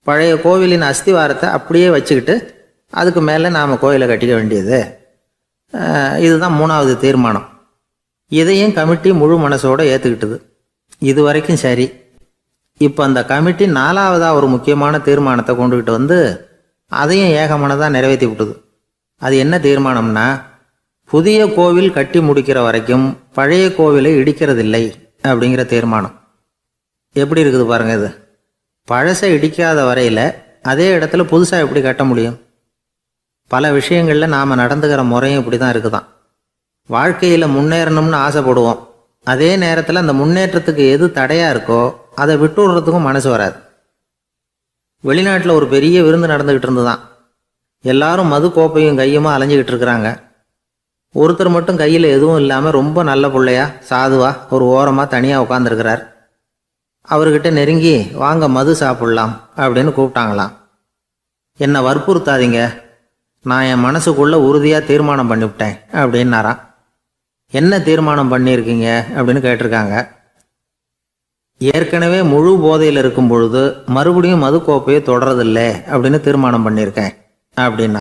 பழைய கோவிலின் அஸ்திவாரத்தை அப்படியே வச்சுக்கிட்டு அதுக்கு மேலே நாம் கோயிலை கட்டிக்க வேண்டியது. இதுதான் 3வது தீர்மானம். இதையும் கமிட்டி முழு மனசோடு ஏற்றுக்கிட்டது. இது வரைக்கும் சரி. இப்போ அந்த கமிட்டி 4வதாக ஒரு முக்கியமான தீர்மானத்தை கொண்டுகிட்டு அதையும் ஏகமனதாக நிறைவேற்றி விட்டது. அது என்ன தீர்மானம்னா, புதிய கோவில் கட்டி முடிக்கிற வரைக்கும் பழைய கோவிலை இடிக்கிறதில்லை அப்படிங்கிற தீர்மானம். எப்படி இருக்குது பாருங்க இது. பழசை இடிக்காத வரையில் அதே இடத்துல புதுசாக எப்படி கட்ட முடியும்? பல விஷயங்களில் நாம் நடந்துக்கிற முறையும் இப்படி தான் இருக்குதான். வாழ்க்கையில் முன்னேறணும்னு ஆசைப்படுவோம். அதே நேரத்தில் அந்த முன்னேற்றத்துக்கு எது தடையாக இருக்கோ அதை விட்டு விடுறதுக்கும் மனசு வராது. வெளிநாட்டில் ஒரு பெரிய விருந்து நடந்துக்கிட்டு இருந்துதான். எல்லாரும் மது கோப்பையும் கையுமா அலைஞ்சிக்கிட்டு இருக்கிறாங்க. ஒருத்தர் மட்டும் கையில் எதுவும் இல்லாமல் ரொம்ப நல்ல பிள்ளையா சாதுவா ஒரு ஓரமாக தனியாக உட்காந்துருக்கிறார். அவர்கிட்ட நெருங்கி வாங்க மது சாப்பிடலாம் அப்படின்னு கூப்பிட்டாங்களாம். என்னை வற்புறுத்தாதீங்க, நான் என் மனசுக்குள்ளே உறுதியாக தீர்மானம் பண்ணிவிட்டேன் அப்படின்னாராம். என்ன தீர்மானம் பண்ணியிருக்கீங்க அப்படின்னு கேட்டிருக்காங்க. ஏற்கனவே முழு போதையில் இருக்கும் பொழுது மறுபடியும் மது கோப்பையை தொடரதில்லை அப்படின்னு தீர்மானம் பண்ணியிருக்கேன் அப்படின்னா